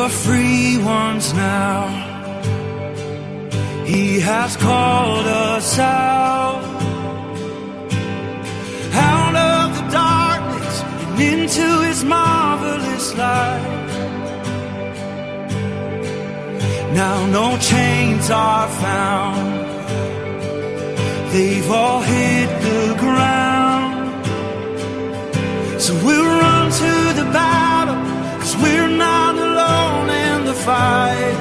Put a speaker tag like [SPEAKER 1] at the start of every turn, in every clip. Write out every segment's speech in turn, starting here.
[SPEAKER 1] the free ones now. He has called us out of the darkness and into His marvelous light. Now no chains are found, they've all hit the ground. So we'll run to the battle, 'cause we're not alone in the fight.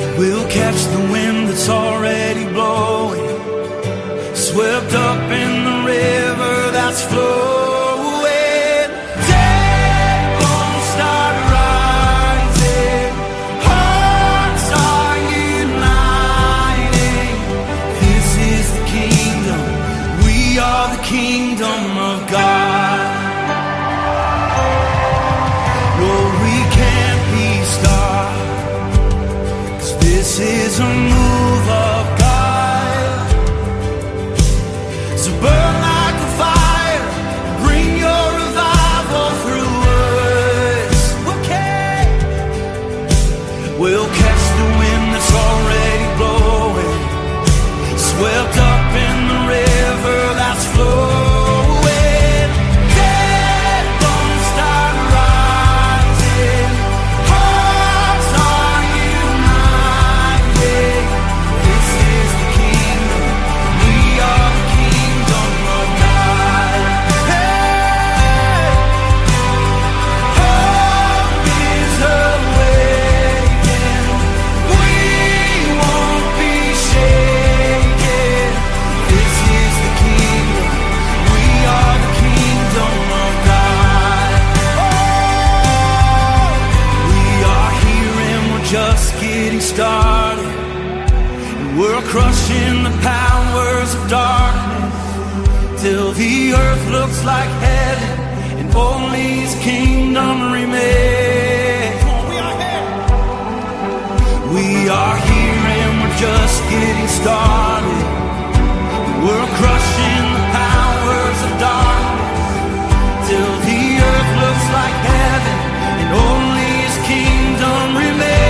[SPEAKER 1] And we'll catch the wind that's already blowing, swept up in the river that's flowing. Kingdom of God. No, we can't be stopped, 'cause this is a move of God. So burn like a fire, bring your revival through us. Okay, we'll catch the wind that's already blowing, swept up in the river that's flowing. Dead bones start rising, hearts are united. This is the kingdom, we are the kingdom of God. Hey, hope is awakened, we won't be shaken. This is the kingdom, we are the kingdom of God. Oh, we are here and we're just getting started, and we're crushing the powers of darkness, till the earth looks like heaven and only His kingdom remains. We are here and we're just getting started, we're crushing the powers of darkness, till the earth looks like heaven and only His kingdom remains.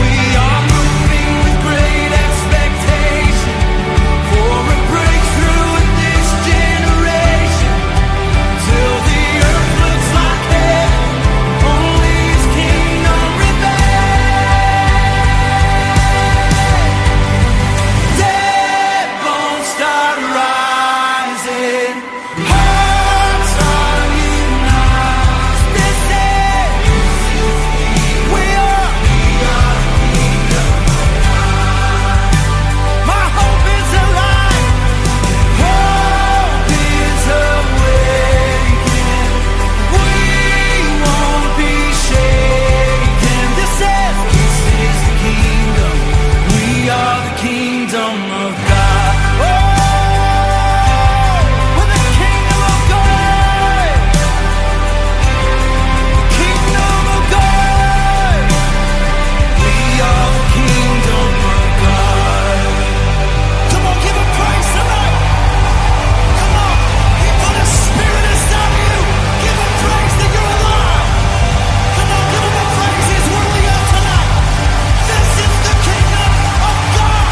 [SPEAKER 1] We are moving with great expectation for a breakthrough in this generation, till the earth looks like heaven, only His kingdom remains. Dead bones start rising, hearts are united. This is, we are my hope is alive, hope is awakened, we won't be shaken. This is the kingdom, we are the kingdom of God. Oh, we're the kingdom of God, the kingdom of God. We are the kingdom of God. Come on, give Him praise tonight. Come on, He put a spirit inside of you. Give Him praise that you're alive. Come on, give Him the praise He's worthy of tonight. This is the kingdom of God.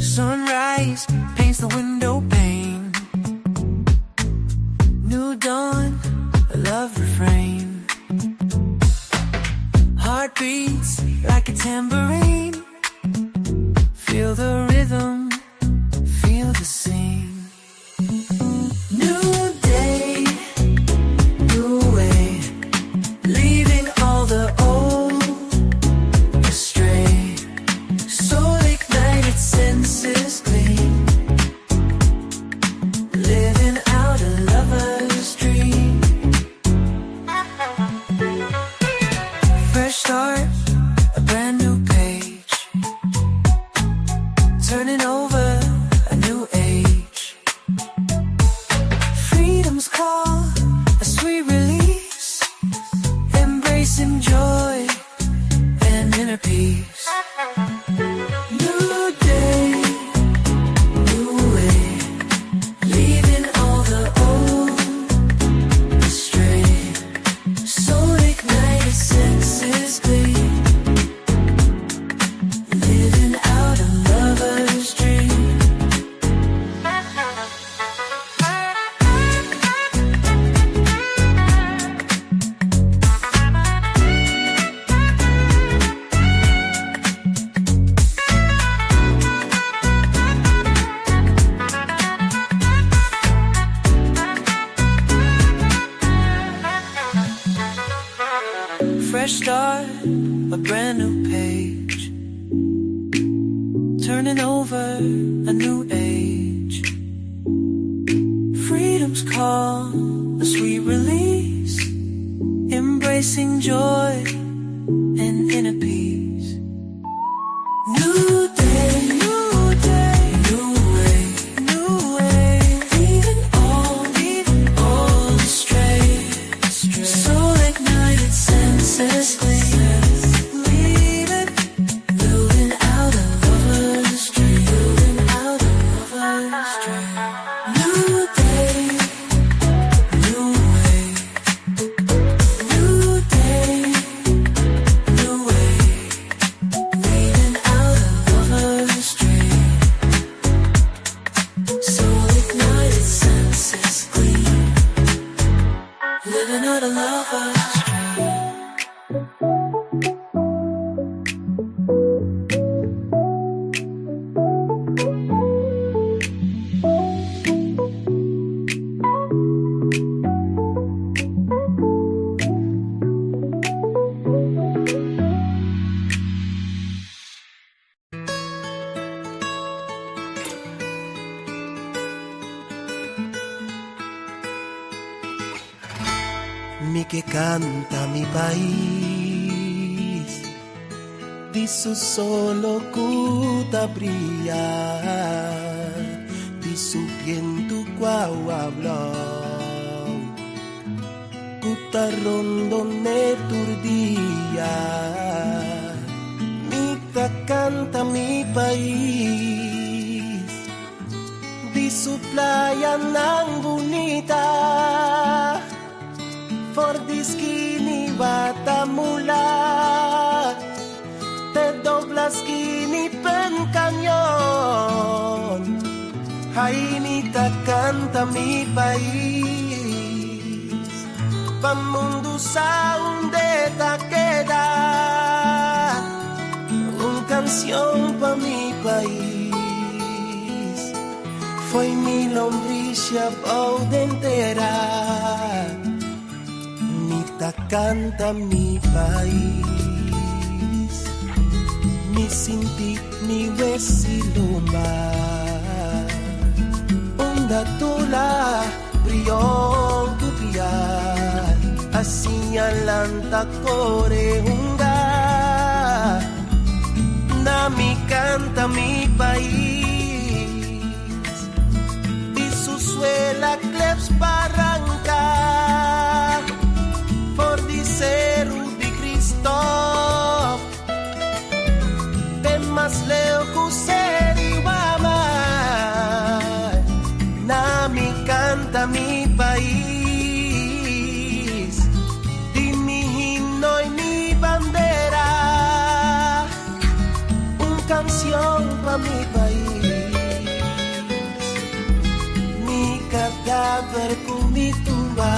[SPEAKER 1] Sunrise paints the window pane, new dawn, a love refrain. Heart beats like a tambourine, feel the rhythm, feel the scene. New day, new way, leaving all the old astray. Soul ignited, senses clean, living out a lover's dream. a brand new page, turning over a new age. Freedom's call, a sweet release, embracing joy and inner peace. New day, new way, leaving all the old astray. Soul ignited, senses gleam, living out a lover's dream. Fresh start, a brand new page, turning over a new age. Freedom's call, a sweet release, embracing joy and inner peace. New day, new day, new way, new way, leaving all astray. Soul ignited, senses clean, leaving, building out a lover's dream, building out a lover's dream. New day, new way, new day, new way, leaving out a lover's dream. Soul ignited, senses clean, living out a lover's dream.
[SPEAKER 2] Mi que canta mi país, di su solo cuta brilla, di su viento cuau habló, cuta rondo ne turdía. Mi que canta mi país, di su playa nan bonita. For this skinny batamula, te dobla skinny pen cañón. Jainita canta mi país, pa mundo sa unde ta queda, un canción pa mi país. Foi mi lombricia pauda entera, canta mi país, mi sinti, mi vesiluma, onda tula, brillon tupian, asinalanta core unga, na mi canta mi país, di su suela cleps barranca. Cordicero de Cristo, ven más leo cuseri guama, na mi canta mi país, di mi himno y mi bandera, un canción pa mi país, mi cadáver con mi tumba.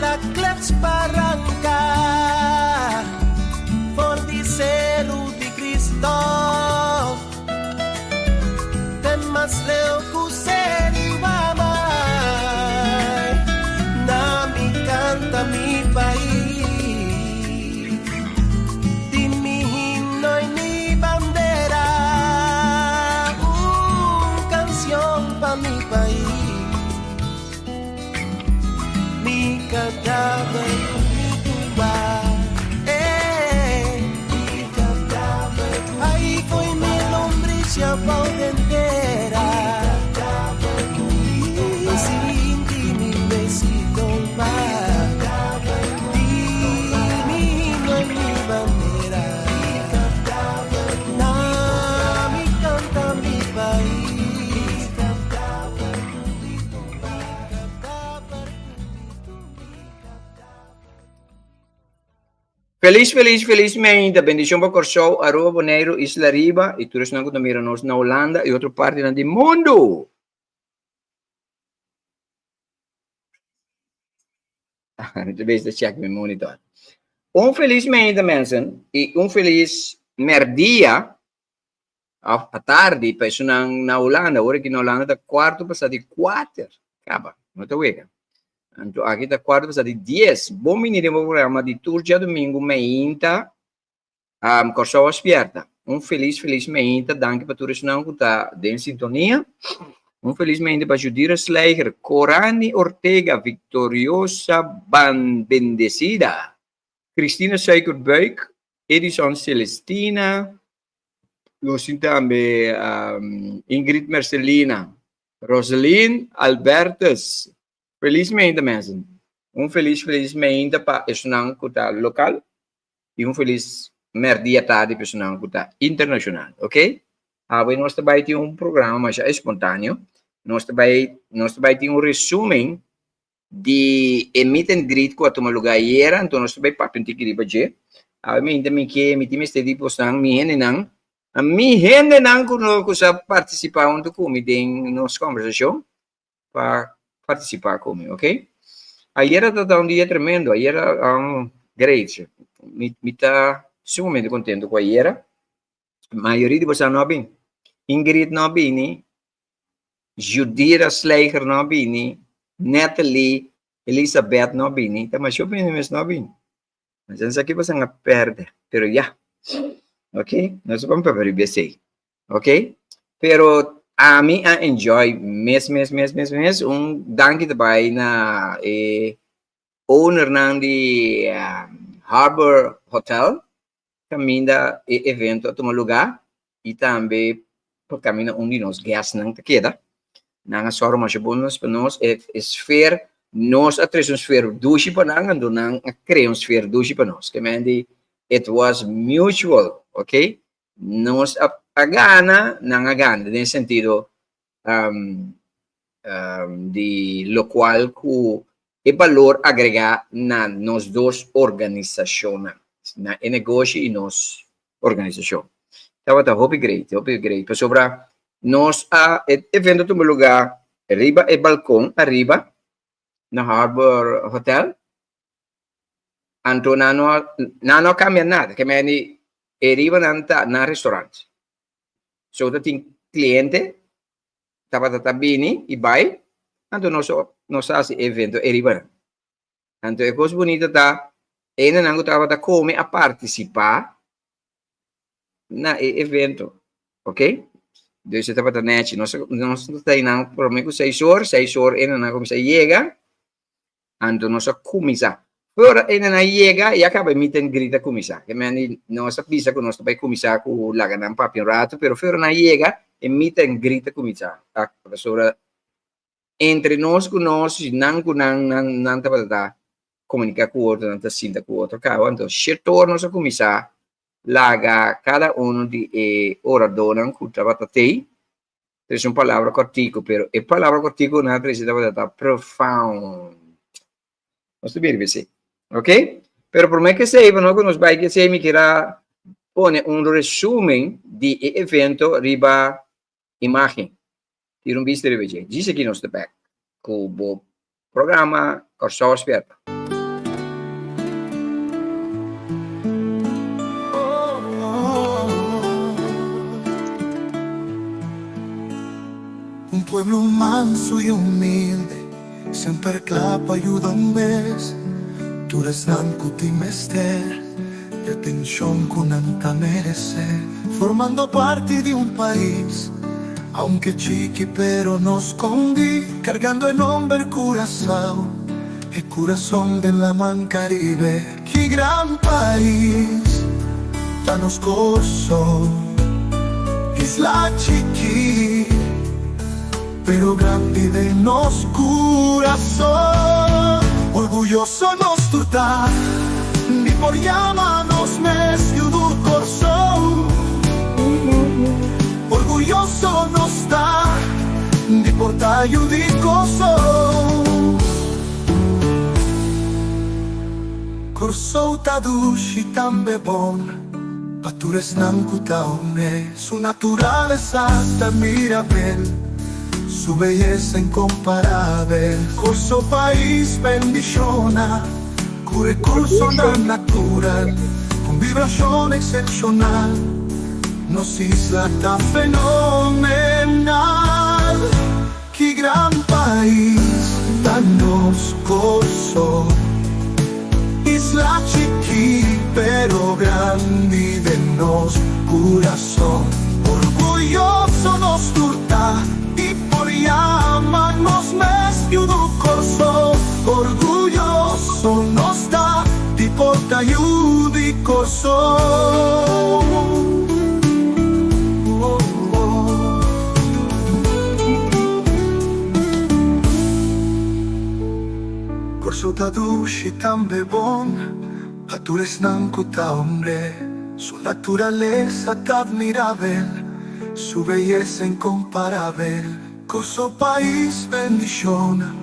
[SPEAKER 2] La claps barranca, for di celu di Cristo, sia intera. Y sin ti mi besito va. Mi himno es mi bandera. Mi canta mi país.
[SPEAKER 3] Felizmente, bendição para Corsou, Aruba, Bonaire, Isla Riba, e todos nós que nos na Holanda e outra parte do mundo. Deixa eu check meu monitor. Felizmente, mensen, e feliz merdia, à tarde, para na Holanda, hora que na Holanda da quarto passar de 4, acaba, não te wega. Então, aqui da quarta passar de 10. Bom menino, programa de turja domingo, meinta, Corsou aspierta. Feliz meinta, danke para todos não que está em sintonia. Feliz meinta para Judira Sleicher, Corani Ortega, Victoriosa Bendecida, Cristina Suikerbuik, Edison Celestina, também Ingrid Marcelina, Rosalyn Albertus. Felizmente, mensen. Felizmente para personal que está local e feliz merdia tarde personal que está internacional, ok? Nós também temos programa mais espontâneo. Nós também temos resumo de meet and greet que a lugar era, então nós também papel de que baje. Me time estedi postando mi hene nang que participar onde comigo em nossa conversação para participar comigo, ok? Ayer era um dia tremendo, ayer era great. Me está sumamente contente com ayer. A maioria de vocês não vem. Ingrid não vem, Judira Sleicher não vem, Natalie, Elizabeth não vem, mas eu vim mesmo não vem. Mas isso aqui você não perde, pero ya, ok? Nós vamos para ver bem, ok? Pero a mim enjoy mes, danke também na owner de Harbor Hotel, também da evento a tomar lugar, e também por caminho onde nós guests não te queda, não só mais bônus para nós, esfera, nós atrás esfera duche para nós, então não criamos esfera duche para nós, que mende, it was mutual, ok? Nós a gana, não a gana, nesse sentido, de lo qual que valor agregar na nos duas organizações, na negócio e nos organização. Então, hope great. Para sobre nós evento no lugar arriba balcão arriba na Harbor Hotel. Então não cambia nada, que me arriba na restaurante. So tem cliente tava bini e vai, então nós faz evento arriba. Então é coisa bonita tá, ainda não tava come a participar na evento, ok? Então você tava net, nós está indo por mim com 6 horas ainda não começa a chegar, então nós começa. Ora ainda não chega e acaba meet and greet começar. Que mani nós pisa que nós vai começar com laga não papi rato, pero fora não chega e meet and greet começar. A professora entre nós com nós não tá comunicar com o outro, não tá sinta com o outro, cara. Então, setor nós começar laga cada de orador que trabalha tem. É uma palavra cortico, pero a palavra cortico não precisa estar profound. Nós também ver ok? Pero por mim que saiba, não que nos vai que me queira pone resumo de evento riba imagem. Tira visto de ver. Diz aqui no back com o programa Corsou Aspierta.
[SPEAKER 4] Un pueblo manso y humilde, sempre clapa ayuda un vez. Tu eres nancuti mester, de atención con anta merecer, formando parte de un país, aunque chiqui pero no escondí, cargando el nombre Curazao, el corazón de la man Caribe. Qué gran país, danos gozo, y isla chiqui, pero grande de nos corazón. Orgulloso nos turta, ni por llama nos mesio do corazón. Orgulloso nos da, ni por tallo di corazón. Corso tadushi tambe bon, patures nan kutaone, su naturaleza hasta mirabel, su belleza incomparable. Corso país bendiciona, cure curso nan natural, con vibración excepcional, nos isla tan fenomenal. Qué gran país, tan nos corso. Isla chiqui, pero grande de nos corazón. Orgulloso nos turta, y por llama nos mesio do corso. Orgulloso nos da, y por ayudi corso. Corso tadushi tambe bon, patures nan kuta hombre, su naturaleza tan admirable, su belleza incomparable. Corso país bendiciona,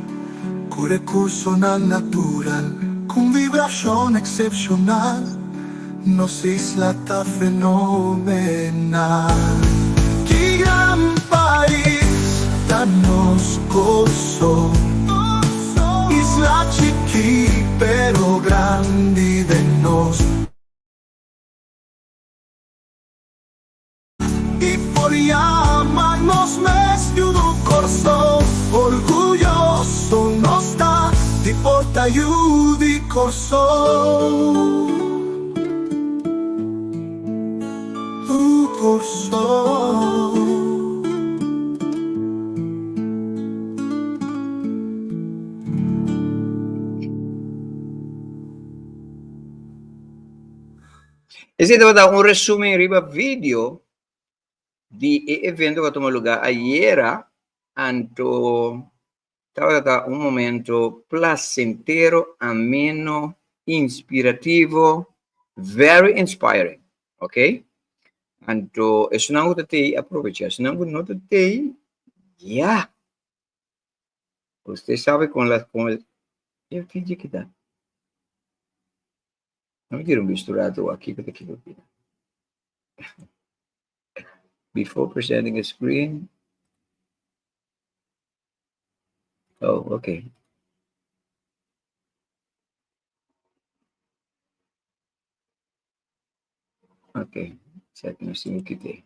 [SPEAKER 4] cure curso nan natural, con vibración excepcional, nos isla ta fenomenal. Qué gran país, tan nos corso. Isla chiqui, pero grande de nos. Y por llamarnos mesio do corso, orgulloso nos da, y por ayudi corso. Corso.
[SPEAKER 3] Esse devo dar un resumo in riba video di evento che tomò lugar ayer, anto stava da un momento placentero, ameno, inspirativo, very inspiring, ok? Anto, e se não te aproveitar, se não te, yeah. Você sabe com eu te digo que dá. Não me tira misturado aqui com aqui. Before presenting a screen. Oh, okay. Okay, certo, nós temos que ter.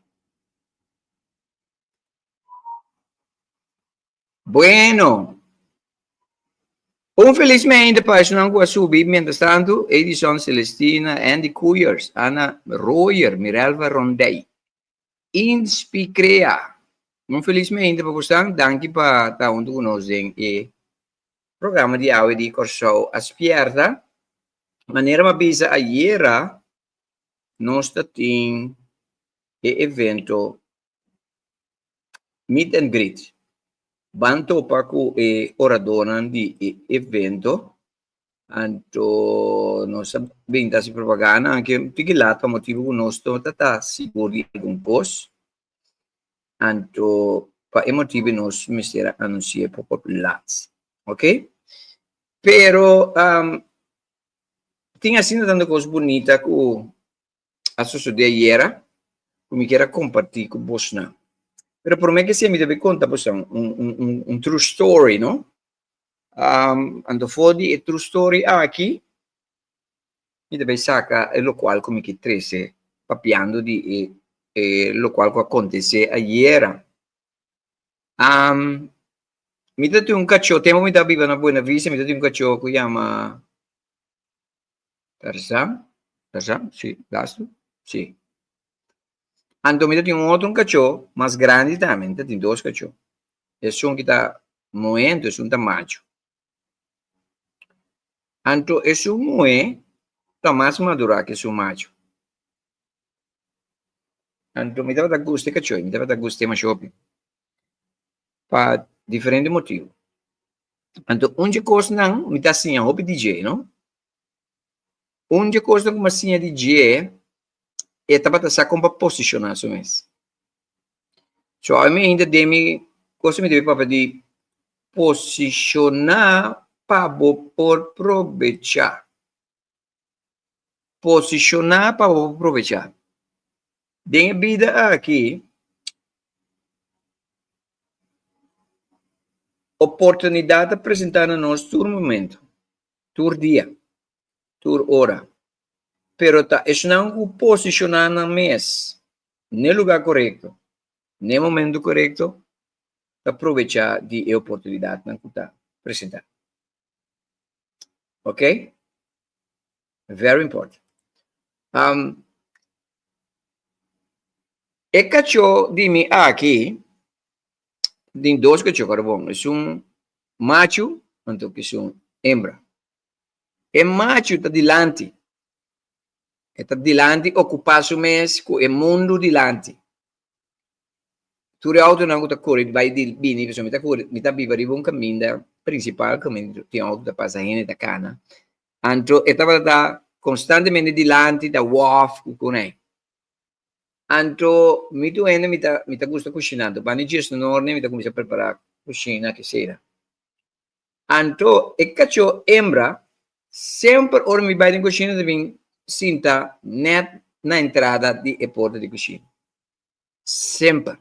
[SPEAKER 3] Bueno. Infelizmente, para não vou subir, mientras tanto, Edison Celestina, Andy Cuyers, Ana Royer, Miralva Rondei, Inspicrea. Infelizmente, para você, danke para estar junto conosco em programa de áudio de Corso Aspierta. Maneira uma bisa ayer, nós temos evento Meet and Greet. Banto paku oradona di evento, anto non vinta si propaganda anche tigilato motivo nostro tata sicuri un pos, anto pa emotivi nos mistera annuncie popolats, ok? Pero tinha sido tanta coisa bonita que a sucedeu ayer, que me quero compartilhar com você. Pero por me que se mi deve conta pues un true story, no? Ando fuori e true story aqui, mi deve saca lo qual come che trese papiando di lo qual acontece ayer. Mi date un cacciò, temo mi da viva una buona vista, mi date un cacciò che chiama Tarzan, sì, gasto, sì. Ando me tem um cachorro mais grande também, tem dois cachorros. Esse um que está moendo, esse um tá macho. Ando esse um moe tá mais maduro que esse macho. Então, me dava gosto que me dava gosto mais shopping. Para diferente motivo. Então, onde coisa não, me dá assim, hobby DJ, não? Onde coisa como assim DJ, é para sa como para posicionar isso mesmo. So, a mim ainda deve, coisa me deve para de posicionar para por aproveitar. Posicionar para aproveitar. Tem vida aqui, oportunidade apresentada nós todo momento, todo dia, toda hora. Pero tá, isso não posicionar na mesa, no lugar correto, no momento correto, aproveitar de oportunidade que está apresentada. Ok? Very important. E cachorro de mim aqui, tem dois cachorros agora bom, é macho, então que é hembra. E macho está dilante. Está dilante, ocupar o mês com o mundo dilante. Tu auto não está correndo, vai de bini, pessoal, me está correndo, me está vivendo um caminho principal, caminho tem auto da passageira da cana. Então, estava constantemente dilante da WAF com ele. Então, me está gostando cozinhando. Para dias no norte, me está começando a preparar cozinha que seja. Então, e cachorro hembra, sempre ora me vai em cozinha de sinta net na entrada de porta de cozinha. Sempre.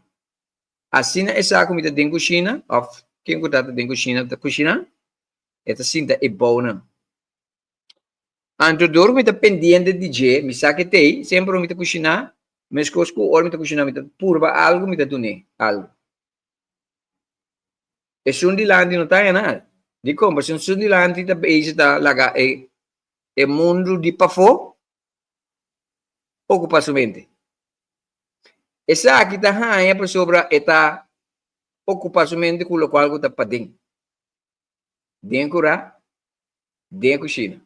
[SPEAKER 3] Assim é essa comida de cozinha, ou quem está de cozinha da cozinha, essa sinta é boa. Então, dorme está pendente de DJ, me sabe que tem, sempre me está cozinhar, mas coisas ora me está cozinhar, me está purba algo, me está dune algo. E se dilante não está nada. De como, se dilante está bem, está laga é mundo de pafo, ocupa sua mente. Essa aqui está raia para sobre está ocupa sua mente com o qual está padem. Den cura, den cozinha.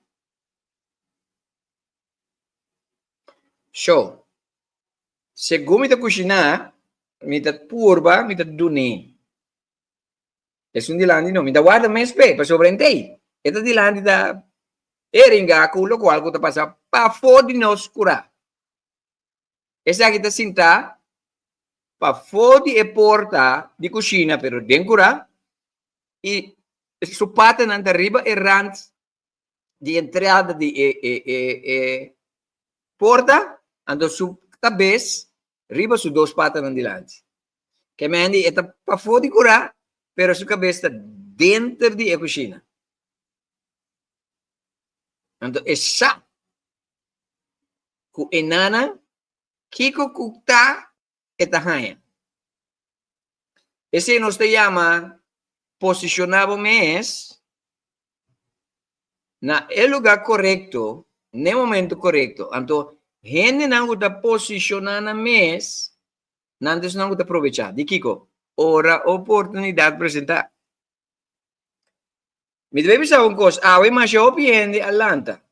[SPEAKER 3] So, segundo me está cozinhar, me está purba, me está dune. É dilante não, me está guarda mais bem para sobre entei. Esta dilante da eringa com o qual está passando para fora de nós curar. Essa aqui está sentada para fora de porta de cozinha, pero dentro cura e su pata na arriba e rand de entrada de porta, ando su cabeça, riba su duas patas na dilante. Que mendi está para fora de cura, pero su cabeça está dentro de cozinha. Então, essa com enana Kiko Kukta etahaya. Ese nos te llama posicionado mes na el lugar correcto, no momento correcto. Então, gente não está posicionando mes, não está aproveitar. De Kiko, ora oportunidade apresentar. Me deve pensar uma coisa, eu mais opinião Atlanta.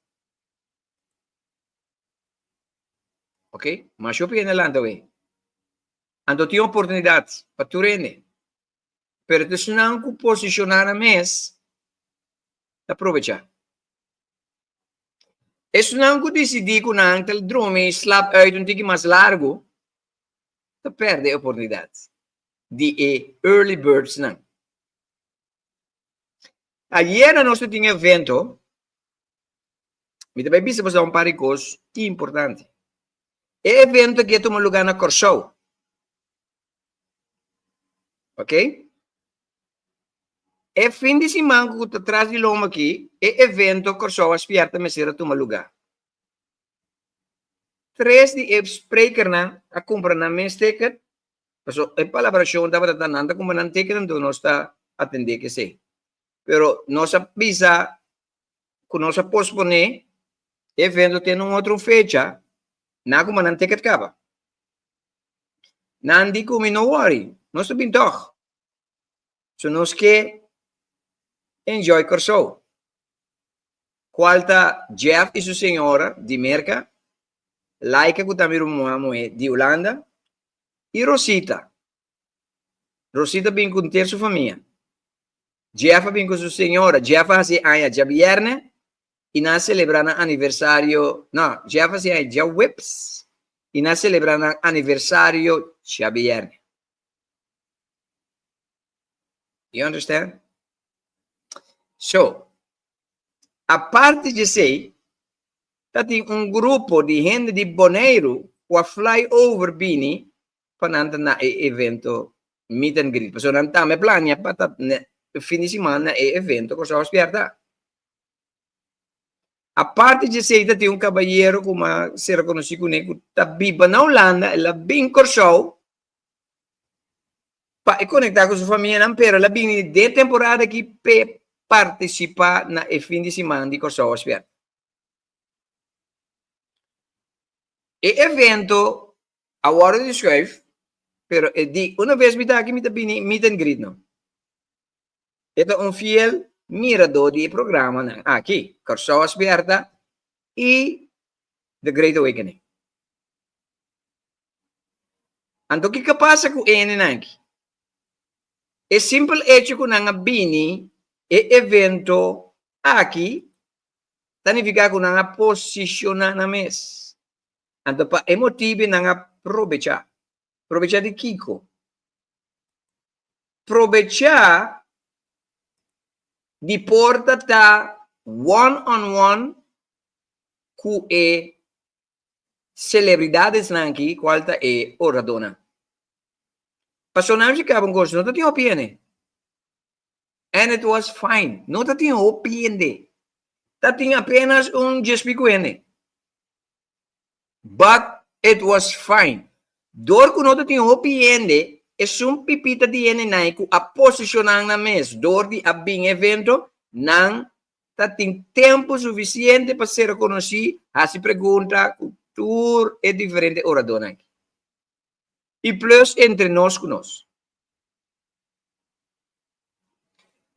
[SPEAKER 3] Ok? Mas eu opinião Atlanta, ué. Então, tem oportunidades para tu render. Pero tu não posicionar a mês, aproveitar. Isso não decidir com a antel drone slap uit um tique mais largo, tu perde oportunidades. De early birds não. Ayer nós tínhamos evento, me também viste fazer par de coisas importantes. É evento que toma lugar na Corsou. Ok? É fim de semana que está atrás de loma aqui, é evento Corsou aspierta mesera toma lugar. 3 de spreker na a compra na mes ticket. So, a palabração estava tananda como não ticket então nós está atender que sei. Pero nós avisa que nós pospone evento tem outra fecha, na como não ticket acaba. Não digo me no worry, nós bem toch. So nós que enjoy Corsou. Qualta Jeff e sua senhora de Merca, like que também de Holanda, e Rosita. Rosita vem com ter sua família. Jeff vem com sua senhora. Jeff hace año já viernes e nós celebrando aniversário. Não, Jeff hace año já whips e nós celebrando aniversário já viernes. You understand? So, a parte de sei, tem grupo de gente de Bonaire que a fly over bini para na evento meet and greet. So, não tá me plania para fim de semana evento com sua aspirada. A parte de sei, tem cavalheiro como se reconhece com ele, que está viva na Holanda, ela bem corso, para conectar com sua família, pero ela bem de temporada que participar na fim de semana de corso aspirada. E evento, agora eu descrevo, pero di uma vez me dá aqui me meet and greet não. Ito fiel mirador de programa ng aqui, Corso Aspierta e The Great Awakening. Anto que pasa com ele aqui? É simple hecho que nang bini e evento aqui, significa que nang posisyonan na mes. Anto pa emotibe nang provecha. Provecha de Kiko. Provecha di porta ta one-on-one ku celebridades nanki qualta oradona. Personagem que abang course, não tinha opinião. And it was fine. Não tinha opinião. Tinha apenas gespicuene. But it was fine. Dor que não tinha opinião, é pipita de enenai que a posicionar na mesa, dor de abing evento, não tem tempo suficiente para ser reconhecido, a se pergunta, cultura é diferente orador aqui. E plus entre nós com nós.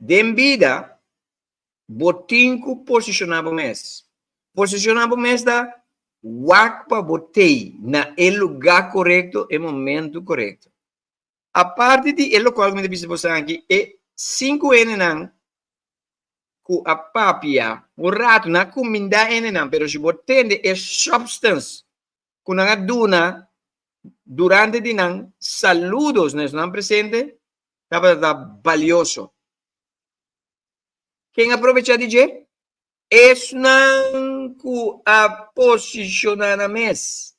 [SPEAKER 3] Dem vida, botinco posicionava mês. Posicionava mês da wakpa botei na lugar correto e momento correto. A parte de lo qual me deve postar aqui é 5 não com a papia, o rato na comida não, pero se botende é substance com a duna durante de não saludos não presente, estava valioso. Quem aproveita de dizer? É não com a posicionar na mesa.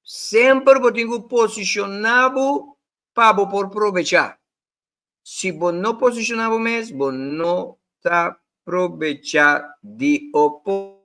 [SPEAKER 3] Sempre botinho posicionado para por aproveitar. Se você não posicionava mesmo, você não está aproveitar de oportunidade.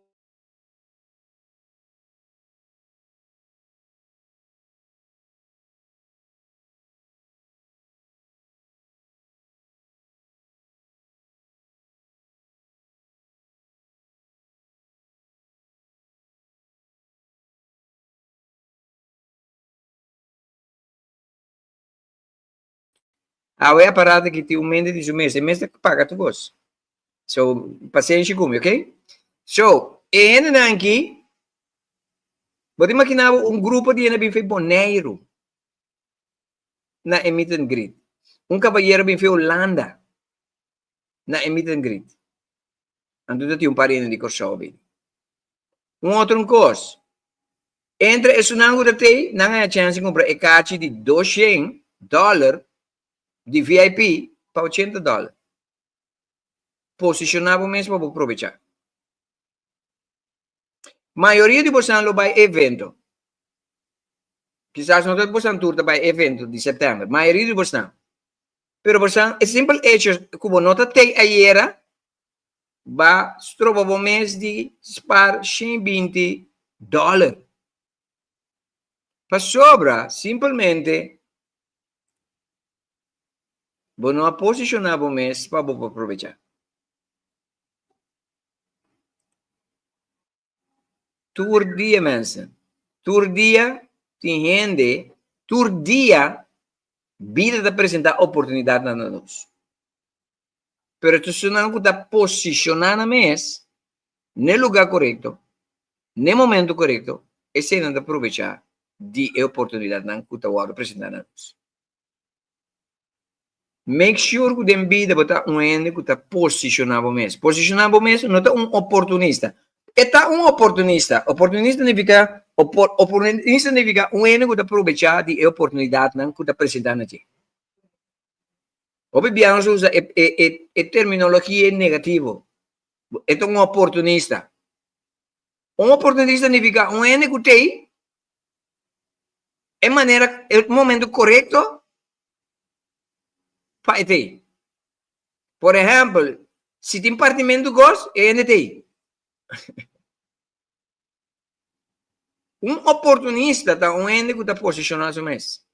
[SPEAKER 3] A parada que tem mente de mês que paga tu gosto. So, paciência comigo, ok? So, aqui, pode imaginar grupo de bem feito Bonaire na meet and greet. Cavalheiro bem feito Holanda na meet and greet. Anto tem parente de corso bem. Outro coisa. Entre esse nango da tei, não há chance de comprar caixa de $200 de VIP para $80. Posicionava mesmo para aproveitar. Maioria de vocês não vai evento. Quizás não todos vocês turta vai evento de setembro. Maioria de vocês não. Pero vocês é simples hecho como nota tem ayer va trova o mês de spar $120. Para sobra simplesmente você não posicionava o mês para aproveitar. Tur dia, mensen. Tur dia, tem gente. Tur dia, vida de apresentar oportunidade a nós. Pero tu não está posicionando mês no lugar correto, no momento correto, e se não aproveitar de oportunidade não que o apresentar-nos. Make sure que den vida bota ende que está posicionado mesmo. Posicionado mesmo não está oportunista. Está oportunista. Oportunista significa ende que está aproveitar de oportunidade não que está apresentando aqui. Hoje Bianca usa a terminologia negativa. É oportunista. Oportunista significa ende que tem maneira, é o momento correto para ter. Por exemplo, se tem partimento gosto, é NTI. Oportunista está ende que está posicionado mesmo.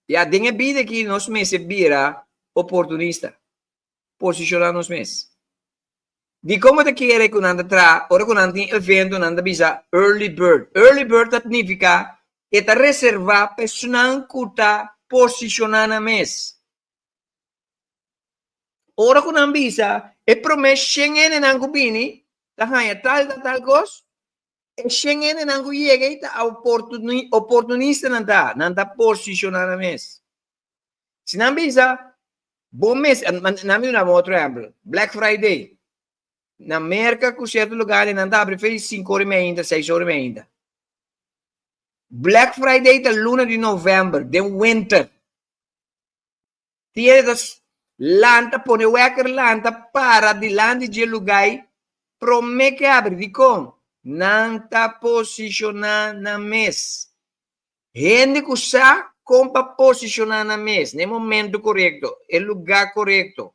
[SPEAKER 3] E a dinha vida que nós mesmos vira oportunista. Posicionar nós mesmos. De como te quer que nanda tra, ora que nanda tem evento, nanda bisa early bird. Early bird significa que está reservado para pessoas que está posicionando mesmo. Ora que nanda bisa, é promessa Schengen não cubini, tá ganha tal coisa. Schengen não chega e tá oportunista não tá posicionando mesmo. Se não bisa, bom mês, não me dá outro exemplo. Black Friday. Na América, com certo lugar, não está abre 5 horas e meia, 6 horas e meia. Black Friday é luna de novembro, de winter. Tiene das lanta, pone wecker lanta, para de lande de lugar, promete que abre, de como? Não está posicionado na mesa. Gente que sabe como posicionar na mesa, no momento correto, no lugar correto.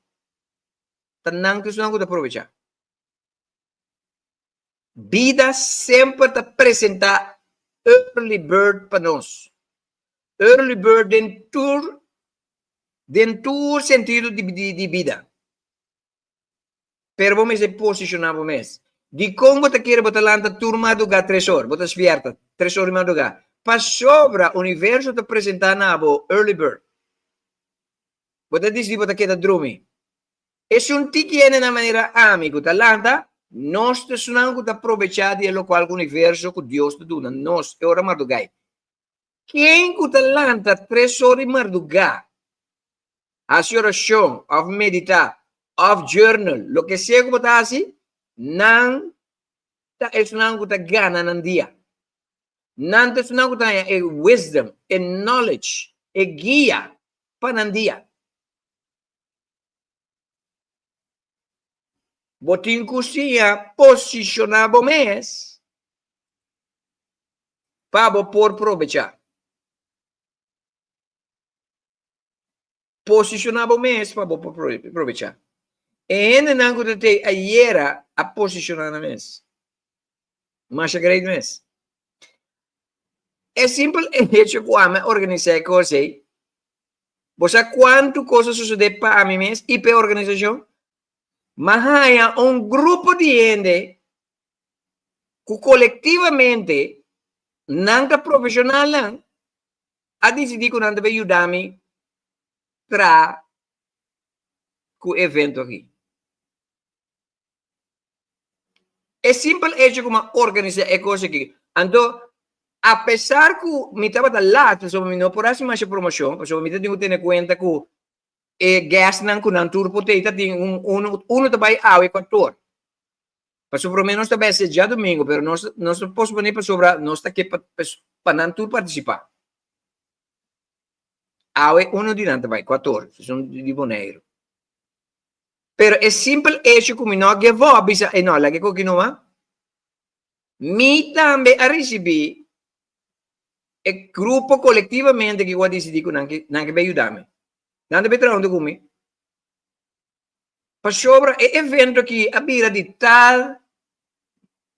[SPEAKER 3] Tá não que isso não pode aproveitar. Vida sempre te apresenta early bird para nós. Early bird dentro sentido de vida. Pero vamos se posicionar mesmo. De como te quer botar lá na turma do 3 horas, botar esfierta, 3 horas madrugada. Para sobra o universo te apresentar na early bird. Botar diz de botar que dormir. É um tiene na maneira amigo, talanta. Nós temos que aproveitar de lo qual o universo que Deus te dá. Nós, é hora madrugada. Quem que talanta 3 horas madrugada, a oração, a meditar, a journal, lo que seja que você assim, não é não que gana no dia. Não é não que é wisdom, é knowledge, é guia para o dia. Botin cozinha posicionado mês para por aproveitar. Posicionado mês para por aproveitar. E ainda não que te ayer a posicionar na mês. Mas é grande mês. É simples hecho como organizar coisas. Você quanto coisas sucede para mim mês e para a organização? Mas há grupo de gente que colectivamente não é profissional a decidir que não deve ajudar-me para o evento aqui. É simples hecho como organizar a coisa aqui. Então, apesar que me estava lá, sobre não por assim mais promoção, porque me tenho que ter em conta que gas não tour poteta tem também ao Equador. Mas pelo menos também é já domingo, mas nós podemos venir para sobre nós aqui para não tour participar. Ao de não também, 14, são de boneiro. Pero é simples hecho como não que vou avisar, não, lá que continua. Me também a receber o grupo coletivamente que vai decidir que não vai ajudar-me. Não deve trabalhar comigo. Para sobre o evento que a vira de tal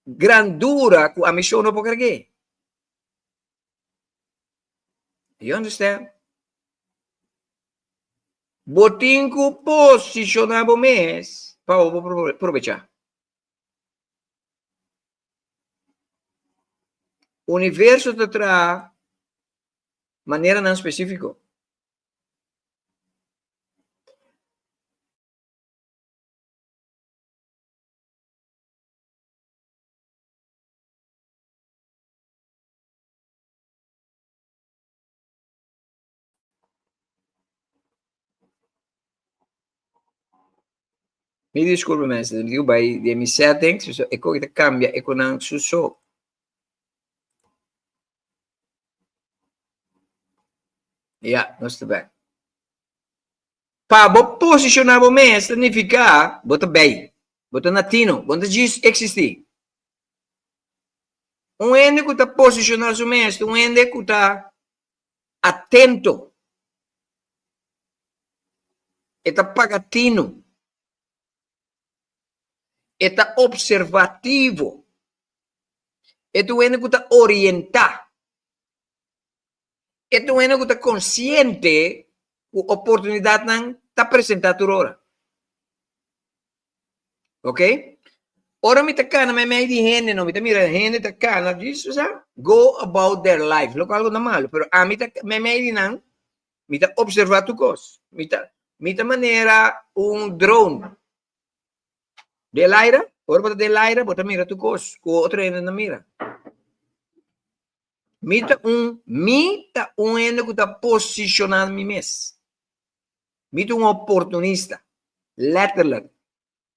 [SPEAKER 3] grandura que a missão não pode carregar. You understand? Botinho posicionado mês para aproveitar. O universo te traz maneira não específica. Me desculpe, mestre. Eu vai de mi settings, e coisa cambia e com ang suso. Yeah, nós está bem. Para posicionar o mestre significa bota bem, bota natino, bota diz existir. Ende que está posicionar o mestre, ende que está atento, está pagatino, está observativo, está ende que está orientar, está ende que está consciente que a oportunidade não está apresentada agora. Ok? Ora mi takana may may di gente no mi mira gente takana disso sa go about their life lo algo normal pero a mi may di nang mi ta observar tu cos mi ta manera un drone del aire ora del aire bota mira tu cos co outro ende na mira mi ta un ende que tá posicionando mi mes mi ta un oportunista letterlijk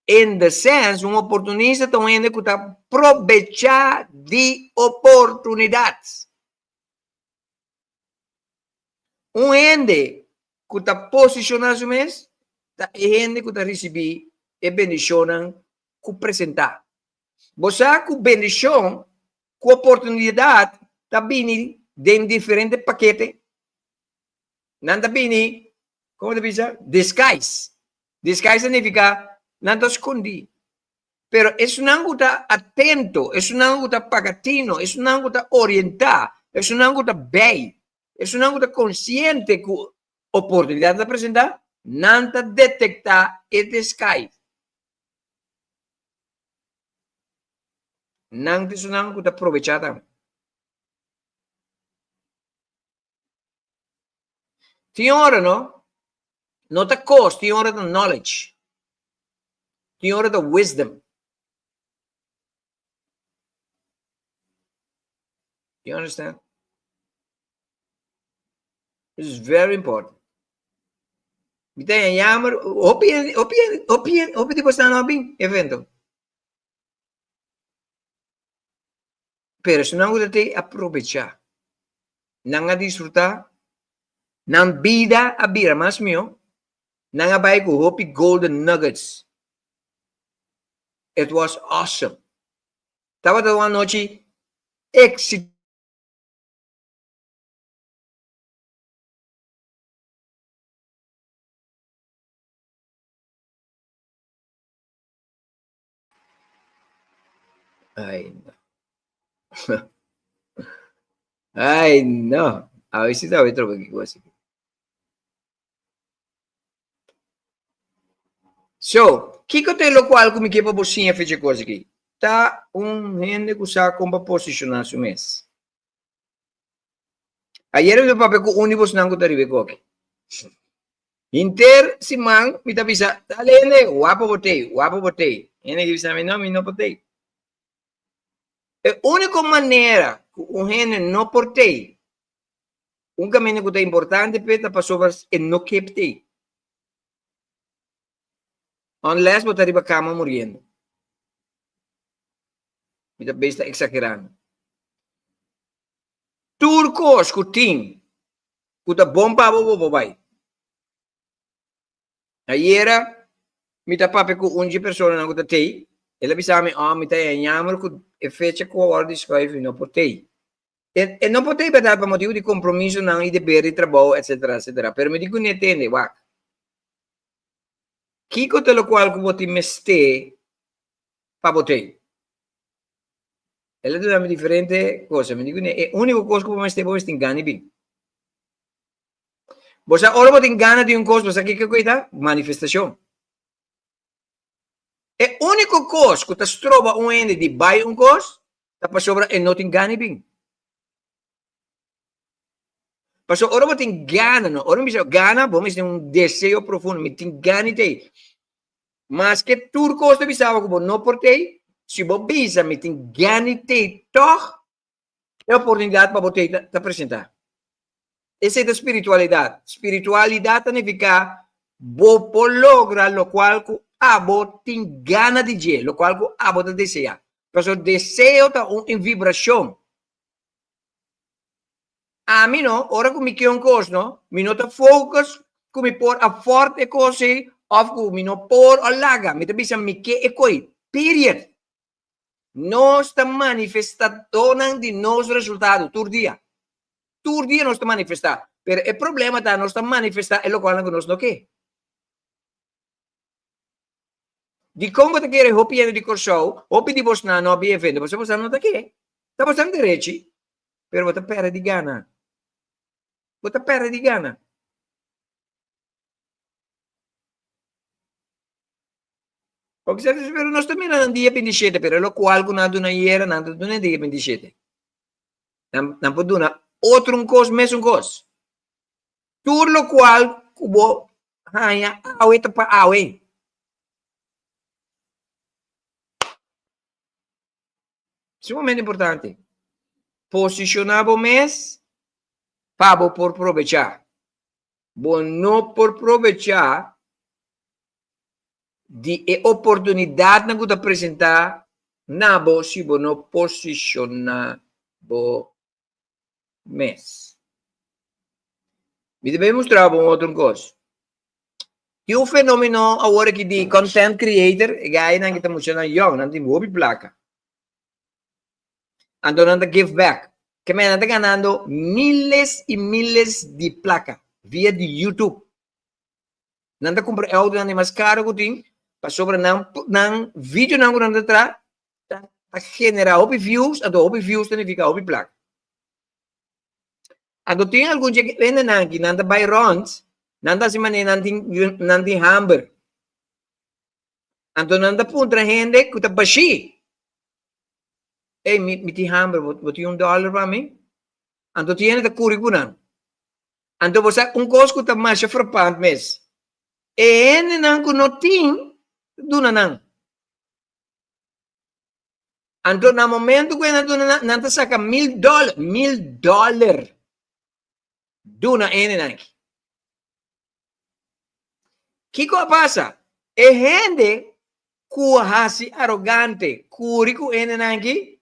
[SPEAKER 3] in the sense, um oportunista também que está aproveitar de oportunidades. Ende que está posicionado mês, tá ende que está receber e bendição que apresentar. Você com bendição, com oportunidade, está vindo de diferentes paquetes. Não está vindo, como diz, disguise. Disguise significa nada escondi. Pero es un ángulo atento, es un ángulo pagatino, es un ángulo orientar, es un ángulo bem, es un ángulo consciente que oportunidad de presentar, nada detectar el disguise. Nada es un ángulo aprovechado. Tiene hora, ¿no? No te cost, tiene hora de knowledge. Tiene hora de wisdom. You understand? This is very important. Kita yang yammer, hopi di postan hopi evento. Pero se não te aprovechar, não a disfrutar, não vida a bira mas mio, não a vai com hopi golden nuggets. It was awesome. Tava da uma noite exit. Ai, não. Ai, não. A ver se tá outro aqui com você. So, kiko te lo qual come che babosinha fece coisa aqui. Tá gente que usa como posicionar su mês. Ayer eu papel com unibus nango taribe aqui. Inter simang mi ta bisa talene guapo botei. Ene que bisa mi no botei. É a única maneira que gente não portei. Caminho que é importante para pessoas e não captei. Unless você arriba a cama morrendo. Você está exagerando. Turcos que tem, que está bom para o vai. Ayer, me está papo com pessoa não está tei. Ela bisa me me está enhamar que fecha com a hora de escrever não portei. E não portei para motivo de compromisso não e dever de trabalho, etc, etc. Pero me digo não entende, wak. Kiko te lo qual que você meste para botei. Ela te dá diferente coisa. Me digo, é a única coisa que você meste engane bem. Você ora você engana de coisa, você que coisa? Manifestação. É a única coisa que você trova ende de buy coisa, tá para sobra e não te engane bem. Paso ora você engana, não? Ora me gana, vamos ter desejo profundo, me te engane te. Mas que tudo coisa bisava que não portei, se você bisa me te engane te, toch? É oportunidade para você te apresentar. Essa é a espiritualidade. Espiritualidade significa você logra lo qual abo tem gana de je, lo qual que abo te deseja. Pero o deseo está em vibração. A mim não, ora que me quer um coisa, não? Me não tá focus, que me por a forte coisa, ou que me não por a laga, me tá bisa me quer e coi. Period. Nós está manifestando de nosso resultado, todo dia. Todo dia nós está manifestando. Pero o problema está, nós está manifestando, é o qual nós não quer. De como te quer hopi de corso, hopi de bosna no bi evento, você não tá aqui. Tá bastante direito, pero você perde de gana. Você perde de gana. O que você espera, nós também não dia 27, pero lo qual que nada na era, nada do dia 27. Não pode dar outro coisa, mesmo coisa. Tudo lo qual cubo hanya awe tapa awe. Sumamente importante. Posicionar o mês para por aproveitar. Bom, não por aproveitar de oportunidade na que apresentar na bo se bo não posicionar o mês. Me deve mostrar uma outra coisa. E o fenômeno agora que de content creator, gaya na kita mostrando young, nanti mobi placa. Ando nanda give back. Que me anda ganando miles e miles de placa via de YouTube. Nanda compra audio nanda mais caro que tem, para sobre nan vídeo não nanda tra, a generar hobby views, ando hobby views significa hobby placa. Ando tem algum dia que vende nangi, nanda by runs, nanda si mane nandi hamber. Ando nanda puntra gente que tá baixi. Hey, mi ti hamber, wat $1 para mim? Ando tiene da curriculum. Ando você coisa que tá mais frappante mes. E ene não que não tem, duna não. Ando na momento que não tá saca $1,000, duna ene não. Que coisa passa? E gente que arrogante, curriculum ene não que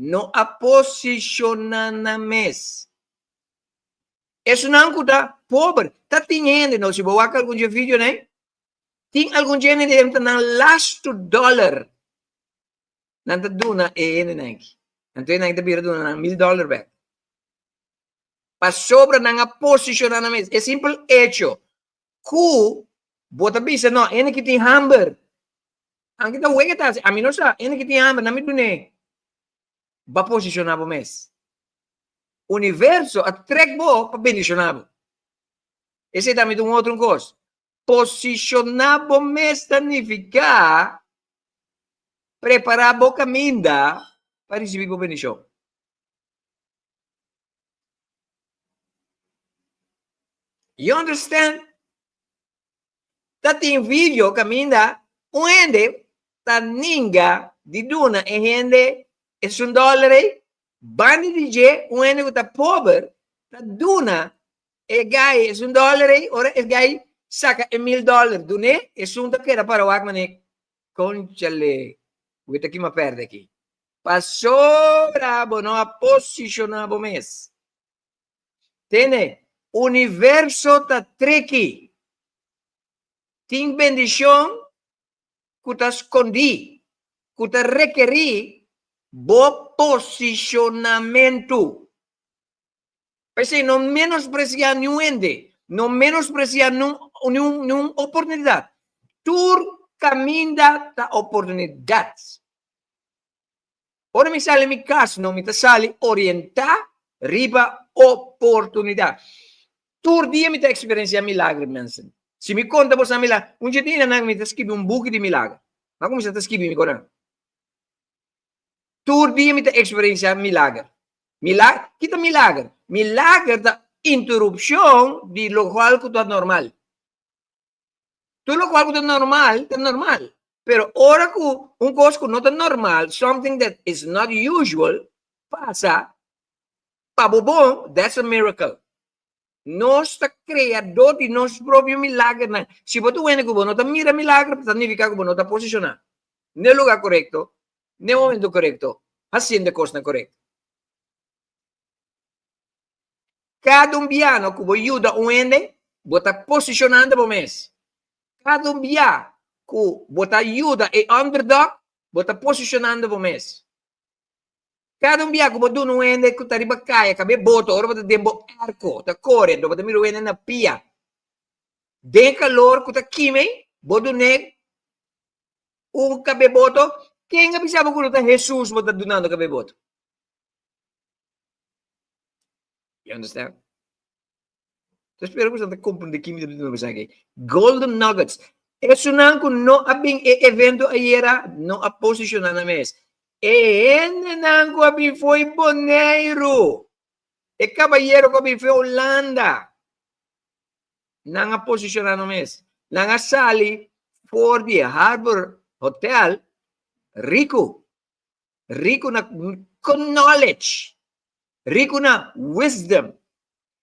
[SPEAKER 3] no a posicionar na mesa. Isso não custa pobre. Tá tinhendo, não se boa algum dia vídeo, né? Tem algum dia né de na last $1. Nanta duna né? Então não te bira duna $1,000 back. Para sobra na posicionar na mesa. É simples hecho. Ku bota bisa não, ene que tem hamburger. Ang kita wega ta, a mim não sa, ene que tem hamburger, na me dune. Ba posicionar o mês. Universo atrek bo para bendicionar. Esse também é outro coisa. Posicionar o mês significa preparar a caminho para receber a bendição. You understand? Tá tem vídeo caminho onde tá ninga de duna e gente é $1, bande de je, ene que tá pobre, tá duna, e gai é $1, ora e gai saca $1,000, dune, e sunta que era para o acmane, conchale, o que tá aqui me perde aqui. Passou bravo, não a posicionar o mês. Tene, universo tá tricky. Tem bendição que tá escondi, que tá requerir bo posicionamento. Pensei, não menospreciar nenhum ende, não menospreciar nenhuma oportunidade. Tu caminha da oportunidades. Ora me sale mi caso, não me sale orientar riba oportunidade. Tu dia me experienciar milagre, mensen. Se me conta você milagre, dia não me escrever book de milagre. Mas como você está escrevendo, me conta? Tur dia me experienciar milagre. Milagre, kita milagre. Milagre da interrupção de lo qual que é normal. Tu lo qual que é normal. Pero ora que coisa que não é normal, something that is not usual, passa, pabobon, that's a miracle. Nós está criador de nosso próprio milagre. Se você vem com não está mira milagre, significa que não está posicionado no lugar correto, no momento correto, fazendo coisa correta. Cada biano que você ajuda você está posicionando para mês. Cada dia que você ajuda e underdog, você está posicionando para mês. Cada dia que você dá um ende que está riba caia, cabe boto, ora você dembo arco, está correndo, você mira o ende na pia. De calor que está quime, você neg cabe boto, quem é pensava que está Jesus você donando cabe boto? You understand? Então, espero que você compreenda que me está aqui. Golden Nuggets. Isso não abing evento ayera, não a posicionar na mesa. Não abing foi Boneiro. Caballero que foi Holanda. Não a posicionar na mesa. Não a sali for the Harbor Hotel. Rico na knowledge. Rico na wisdom.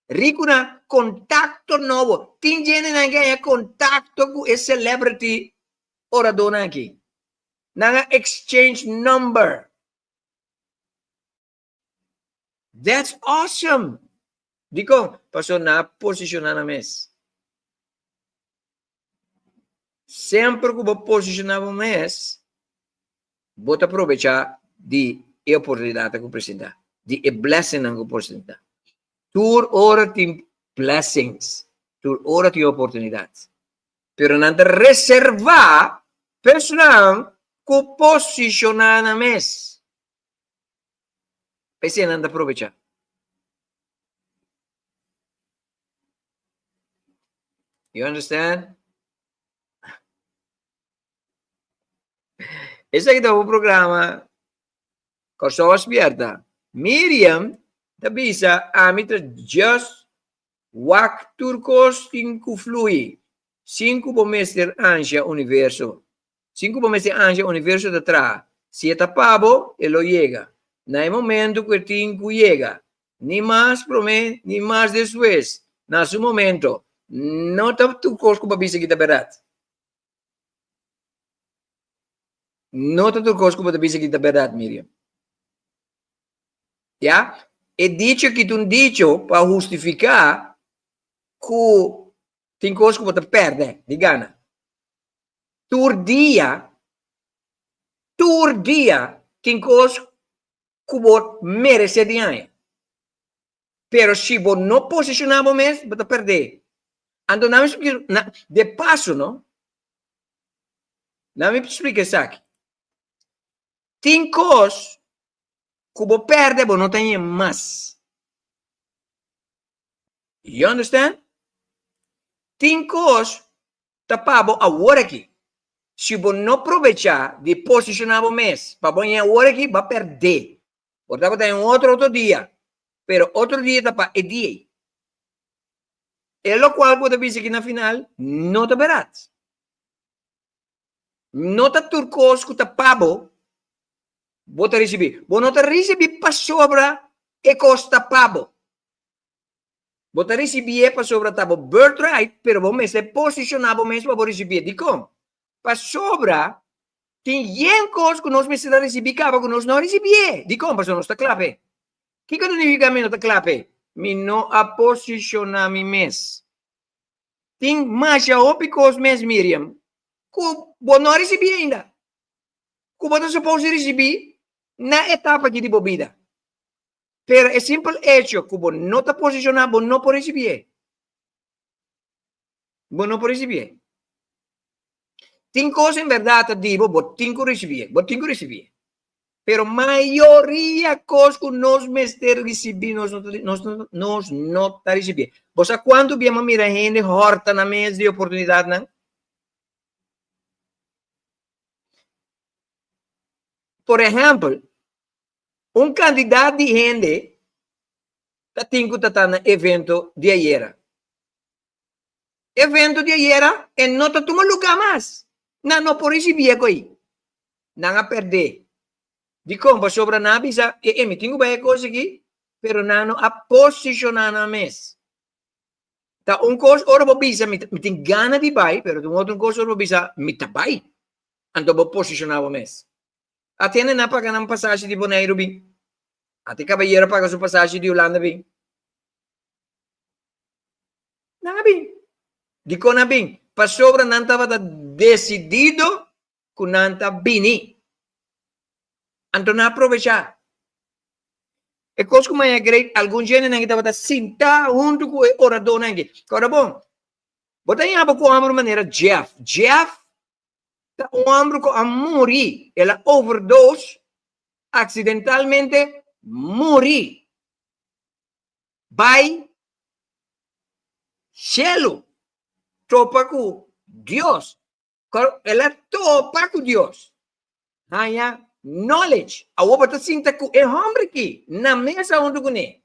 [SPEAKER 3] Rico na contato novo. Tingene na ganha contato com a celebrity orador aqui. Na exchange number. That's awesome. Digo, passou na posicionar na mesa. Sempre que vou posicionar na mesa, vou aproveitar de oportunidade que eu apresentar. De blessing que eu apresentar. Tur ora tem blessings, tur ora tem oportunidades. Pero não reservar personal que posicionar na mesa. Pese não aproveitar. You understand? Esse aqui é o programa Corso Aspierta. Miriam da bisa amitra just wak turcos 5 flui 5 bomester anja universo 5 bomester anja universo da tra si etapabo e lo llega na momento que 5 llega ni más prome ni más después na su momento no ta turcos com bisa kita berat no ta turcos com bisa kita berat Miriam ya e dice que tu dice para justificar que tem coisa que você perde de gana. Tur dia, tem coisa que você merece de ganhar. Pero se você não posicionar mesmo, você perde. Então, de passo, não? Não me explica isso aqui. Tem coisa que você perde, você não tem mais. You understand? Tem coisa tapado a hora aqui. Se você não aproveitar de posicionar o mês para banhar a hora aqui, vai perder. Portanto, tem outro dia. Pero outro dia tapa é dia. É o qual você dizer que na final não está barato. Não está turcos que tapado. Você receber. Você não está receber para sobra e costa pago. Você receber para sobra tabo birthright, pero você se posicionar mesmo para receber. De como? Para sobra, tem coisas que nós precisamos receber, que nós não recebemos. De como? Para não está claro. O que significa que não está claro? Me não a posicionar mesmo. Tem mais a opicos mesmo, Miriam, que você não recebeu ainda. Que você supõe receber na etapa aqui de bebida. Pero é simples hecho que você não está posicionado, você não pode receber. Você não pode receber. Tem coisas em verdade, digo, você tem que receber. Pero a maioria coisas que nós mestres recebemos, nós não está recebendo. Você quando viemos mirar gente horta na mesa de oportunidade, não? Por exemplo, candidato de gente tem que estar no evento de ayer. Evento de ayer e não está tomando lugar mais. Não pode receber aí. Não a perder. De como sobre na bisa, me tenho bem coisa aqui, pero não a posicionar na mesa. Tá um coisa ora vou bisa me tem gana de vai, pero tem outro coisa ora vou bisa me tá vai. Então vou posicionar o mês. Até na paga na passagem de Nairobi. Até caballeiro paga sua passagem de Holanda bem. Não bem. Di ko na bem. Pa sobra não estava decidido que não está bem. Então não aproveitar. E coisa como é great, algum gente não estava sentar junto com o orador não. Agora bom. Bota em aba com a maneira Jeff. Jeff tá um homem que a morrer, ela overdose, acidentalmente morrer. Vai cielo. Topa com Deus. Ela topa com Deus. Hanya knowledge. A outra sinta que é homem aqui, na mesa onde com ele.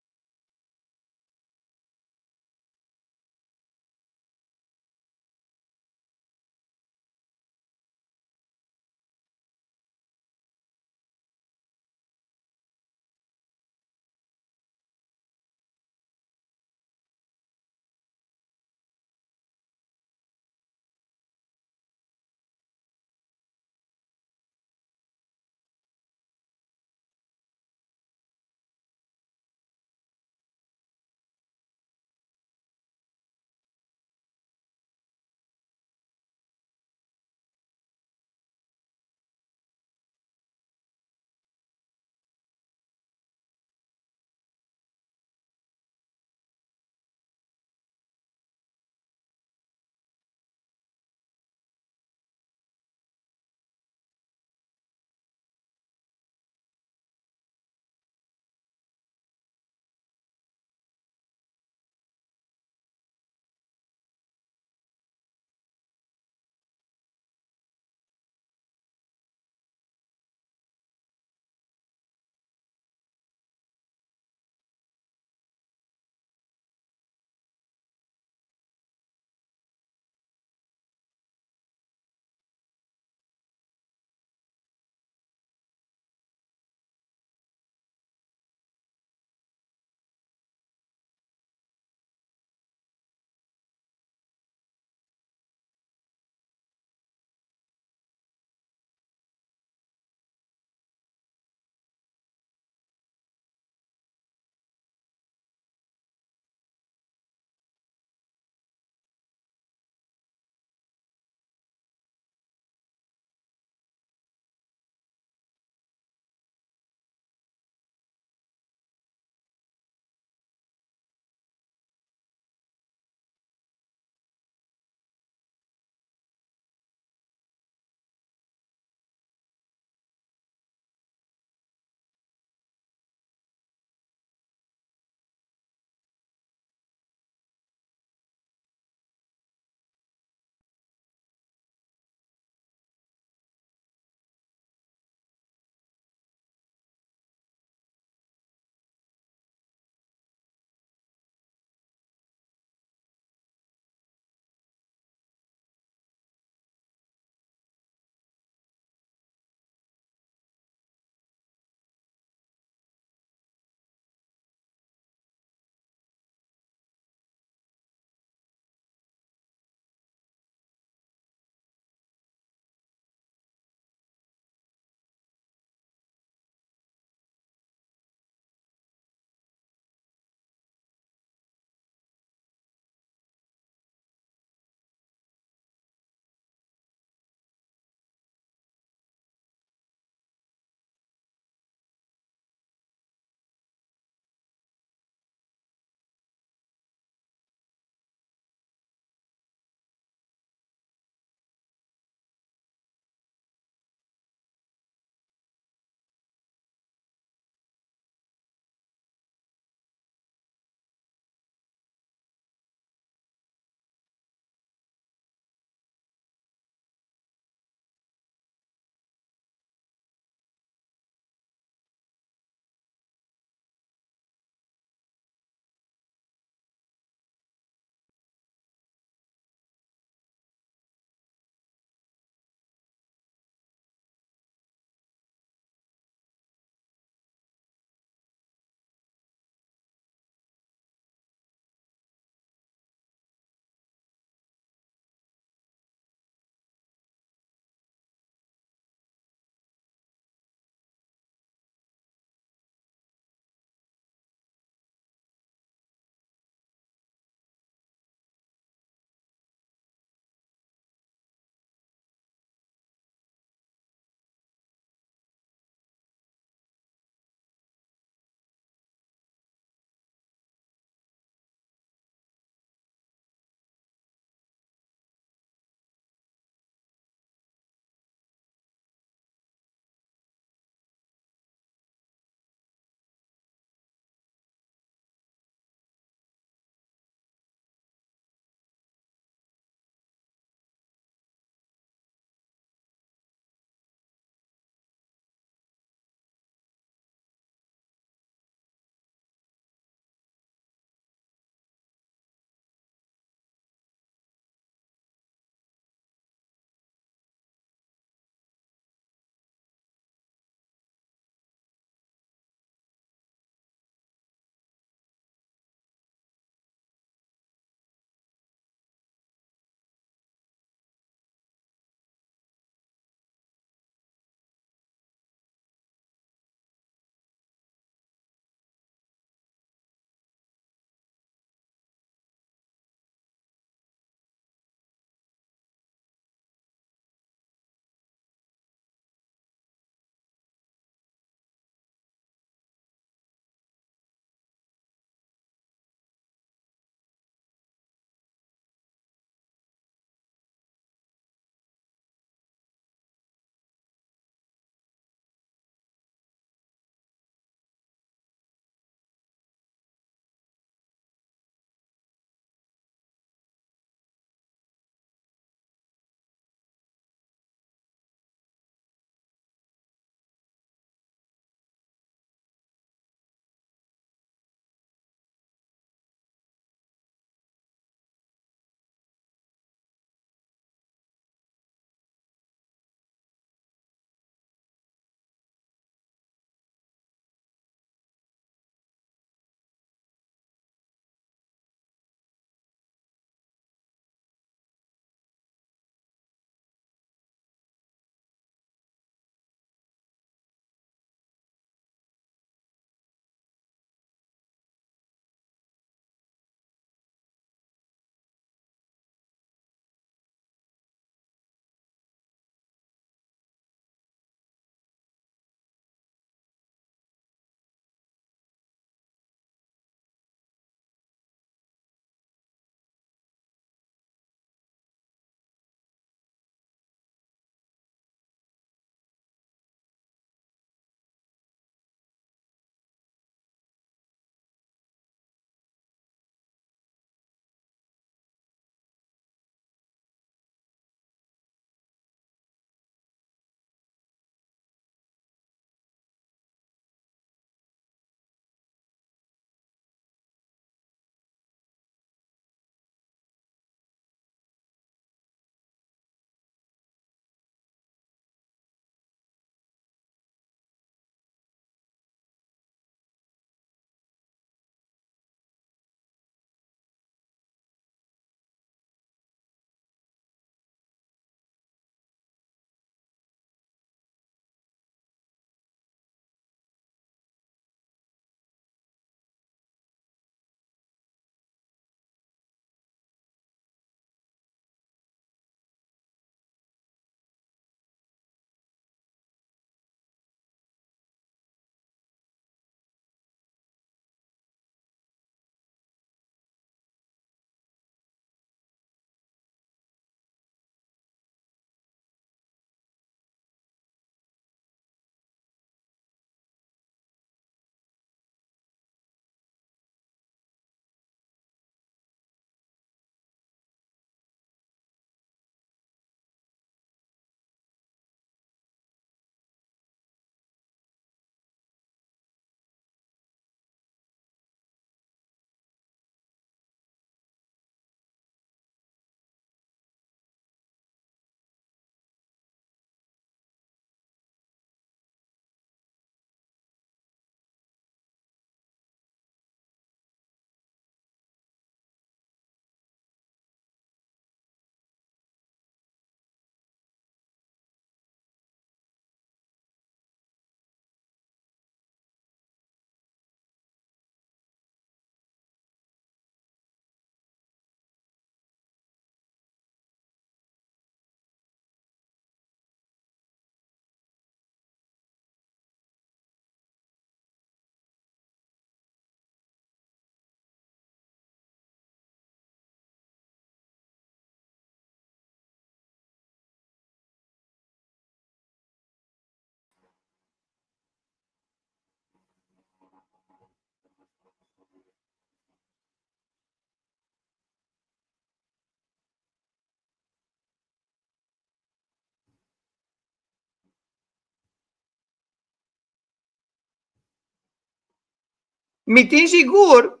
[SPEAKER 3] Me tem seguro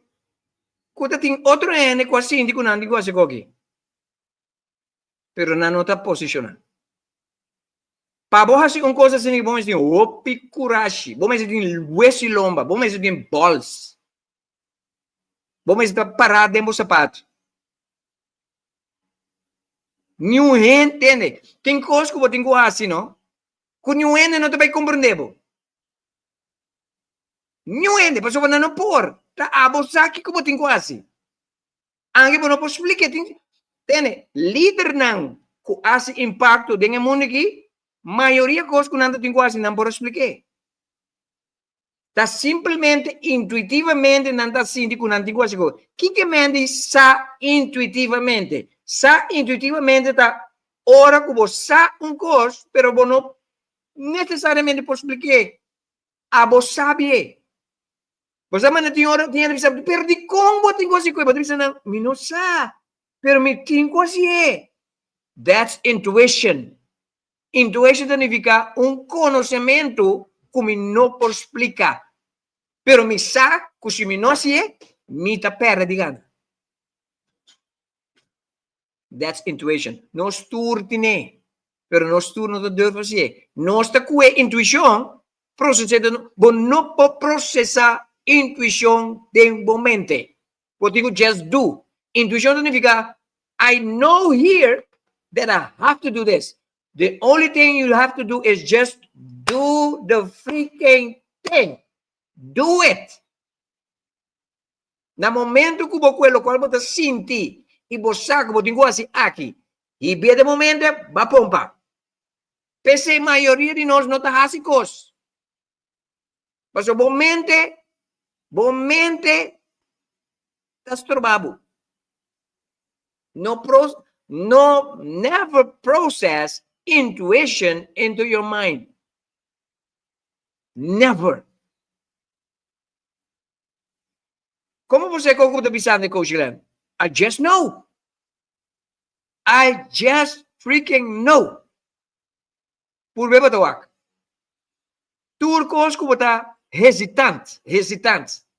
[SPEAKER 3] que tem outro ene com a síndico não digo assim aqui. Pero não está posicionando. Para você uma coisa assim, bom assim, opi curashi, bom assim tem hueso lomba, bom assim tem balls, bom assim tá parado dentro do sapato. Nenhum gente entende. Tem coisas que eu tenho assim, não? Que nenhum gente não te vai compreender. Nenhum gente, mas eu não por. Tá abusar que eu tenho assim. Anche não posso explicar, entende? Líder não, que hace impacto dentro do mundo aqui, maioria coisas que não tenho assim, não posso explicar. Tá simplesmente, intuitivamente, não está sentindo que não tenho assim. O que mente sa intuitivamente? Sa intuitivamente tá hora que você sabe coisa, pero você não necessariamente pode explicar. A você sabe. Você não tem hora, tem que saber, pero de como você tem coisa, você diz não, me não sabe, pero me tem coisa. That's intuition. Intuition significa conhecimento que me não pode explicar. Pero me sabe que se me não sei, me tá perdendo. That's intuition. Nós turtine, pero nós turno não deve fazer. Nós tá com a intuição, processando, não pode processar intuição de momento. What you just do. Intuição significa, I know here that I have to do this. The only thing you have to do is just do the freaking thing. Do it. Na momento que você qual você sente e você sabe que você tem assim aqui, e bem de momento, vai pompa. Pese a maioria de nós não está assim coisa. Mas o momento, está estrobado. Never process intuition into your mind. Never. Como você concorda pensando, Coach Glenn? I just know. I just freaking know. Por bem batawak. Turcos como está hesitante.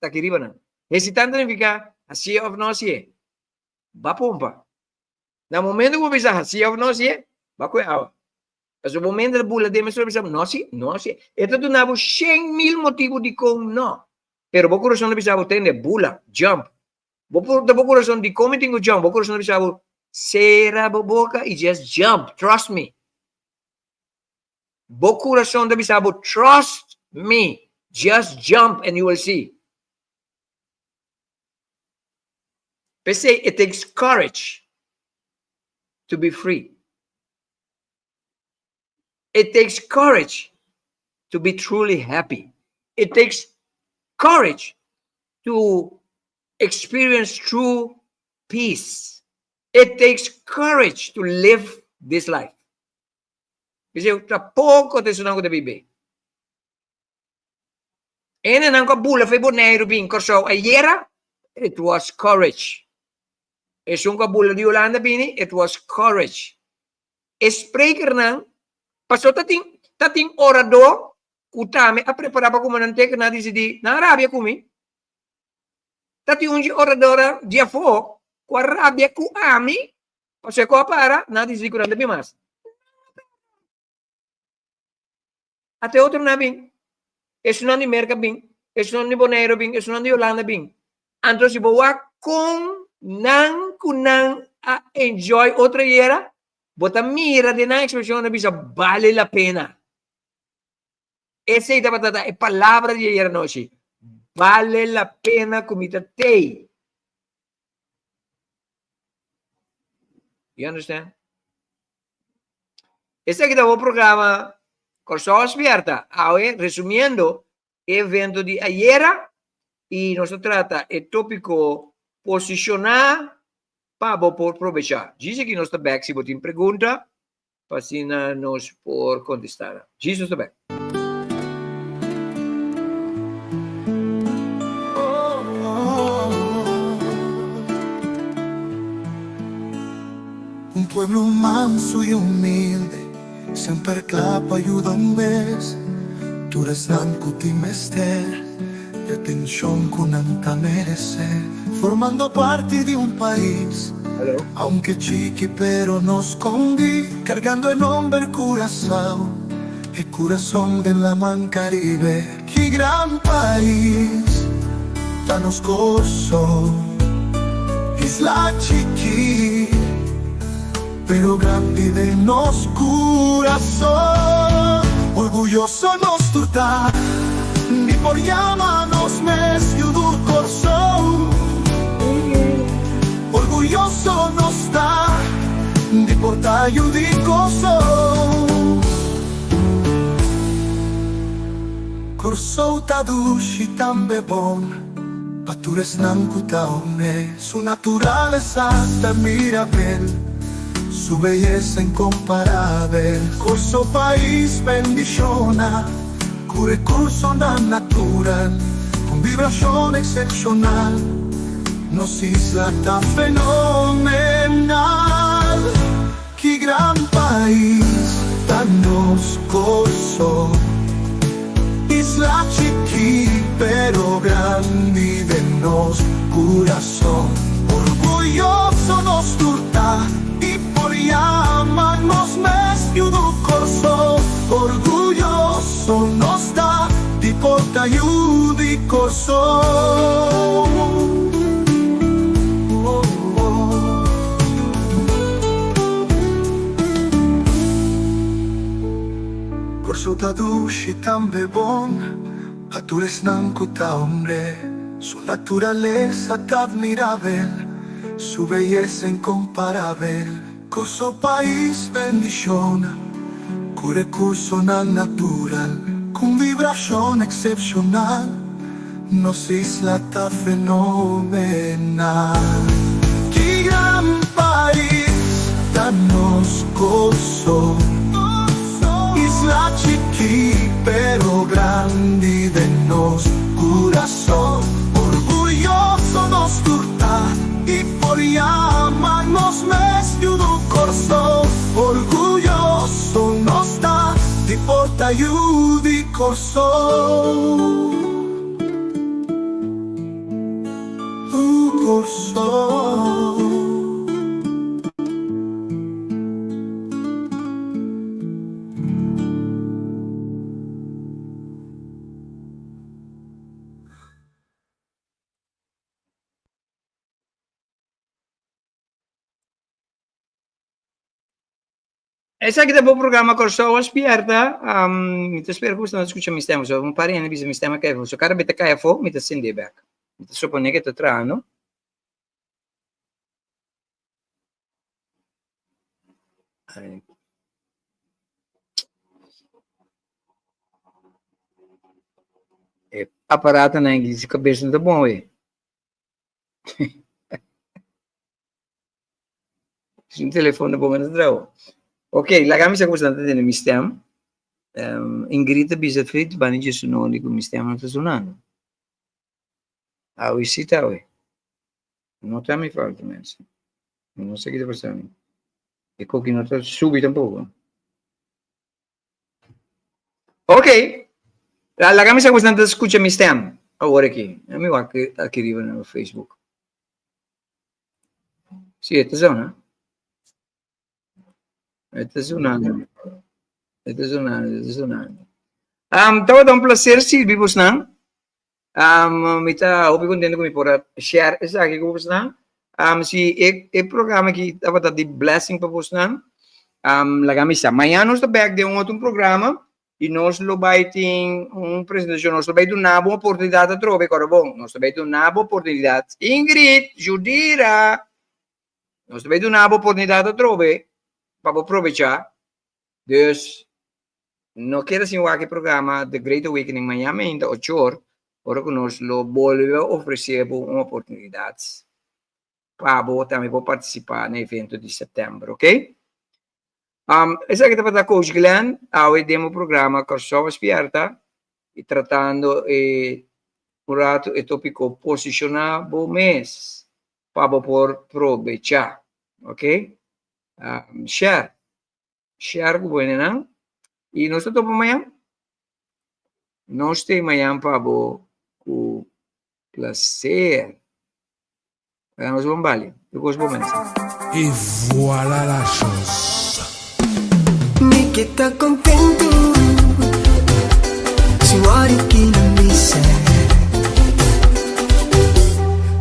[SPEAKER 3] Tá aqui riba não. Hesitante significa assim ou não assim. Ba pompa. Na momento que eu pensar assim ou não assim, ba ko awa. Mas o momento da bula de mesmo pensar não assim. Ito tu nabo 100,000 motivos de como não. Pero vos corazón de pisabo tende bula, jump. Vos corazón de committing o jump, vos corazón de pisabo cera boca y just jump, trust me. Vos corazón de pisabo trust me, just jump and you will see. They say it takes courage to be free. It takes courage to be truly happy. It takes courage to experience true peace. It takes courage to live this life. Kasi tra poco te sunang ko te bibe. Ene nang kabula fay bonairo bing korso ayera, it was courage. Esung kabula di Yolanda bini, it was courage. Spreker nang, paso tating orador, kutame a preparava como não tem que nada decidir na Arábia comi. Tati unji oradora dia fo, com a Arábia com ami, você com a para, nada decidir com nada bem mais. Até outro na bem. Isso não de Merca bem, isso não de Bonaire bem, isso não de Holanda bem. Então se boa com kunang a enjoy outra era, bota mira de na expressão na bisa vale la pena. Esa es palabra de ayer noche. Vale la pena comitarte. You understand? Este aqui é o programa Corso Abierta. Ahora, resumiendo, evento de ayer y nos trata el tópico posicionar para por aprovechar. Dice que nos está back si botin pregunta, fascina nos por contestar. Jesus está back.
[SPEAKER 4] Un pueblo manso y humilde, sempre clapa ayuda un mes. Tu eres nan kuti mester, te attenzione con tanta merece, formando parte di un país.
[SPEAKER 3] Hello?
[SPEAKER 4] Aunque chiqui pero nos escondí, cargando el nombre Curazao, el corazón de la man Caribe. Qué gran país, tan oscoso, isla chiqui, pero grande de nos corazón. Orgulloso nos turta, ni por llamanos mes y un corazón. Orgulloso no está di portaio di corso. Corso tadushi tambe bon, patures nankuta one, su naturaleza te mirabel, su belleza incomparable. Corso país bendiciona, cure corso nan natural, con vibración excepcional. Nos isla tan fenomenal, qué gran país, tan oscoso. Isla chiqui, pero grande de nos corazón. Orgulloso nos turta, y por llamarnos mes y un corso. Orgulloso nos da, y porta y corso. Corso tadushi tambe bon, patures nankuta hombre, su naturaleza te admirable, su belleza incomparable. Corso país bendiciona, con recurso natural, con vibración excepcional, nos isla ta fenomenal. Qué gran país, tan oscoso, isla chiqui, pero grande de nos corazón. Orgulloso nos turta, y por llamarnos mes y un corso. Orgulloso nos da, di porta di corso. Corso.
[SPEAKER 3] Essa aqui é o programa Corso Aspierta. Spero que você não escute mi stemma. So, un pari ne bisa mi stemma che so cara beta kai fo, mi ta sende back. Mi ta suppone che to trano. E aparato na inglese cabeça não tá bom, ué. Un telefone bom não trao. Ok, la camisa costante delle mi stem. Ingrid bisa frit bani ci sono di mi stem non sta suonando. Ah, we sit away. Non ti mi falta messa. Non so che devo stare. E cocchi non sta subito un po'. Ok. La camisa costante scusa mi stem. Ora qui. Mi va che arriva nel Facebook. Sì, è tesona? È suonando. Tava un placer Silvi Busnan. Mita hopi contento com mi pora share essa aqui com Busnan. Si e programa que tava de blessing para Busnan. La camisa. Amanhã nós tá back de outro programa e nós lo baiting apresentação, nós lo baiting uma boa oportunidade a trove, cara bom. Nós lo baiting uma boa oportunidade. Ingrid, Judira. Nós lo baiting uma boa oportunidade a trove. Para aproveitar. Dus, não quero assim o programa The Great Awakening Miami ainda 8 horas, ora que nós lo volvemos oferecer uma oportunidade para também participar no evento de setembro, ok? Essa aqui está para Coach Glenn, hoje demo programa Corso Aspierta e tratando o rato e tópico posicionar o mês para aproveitar, ok? Share ko po na e nós estamos amanhã nós temos amanhã para o placer. Vamos bombalho. Eu gosto de momentos.
[SPEAKER 5] Et voilà la chose.
[SPEAKER 2] Mi que tá contento, senhora que não me serve.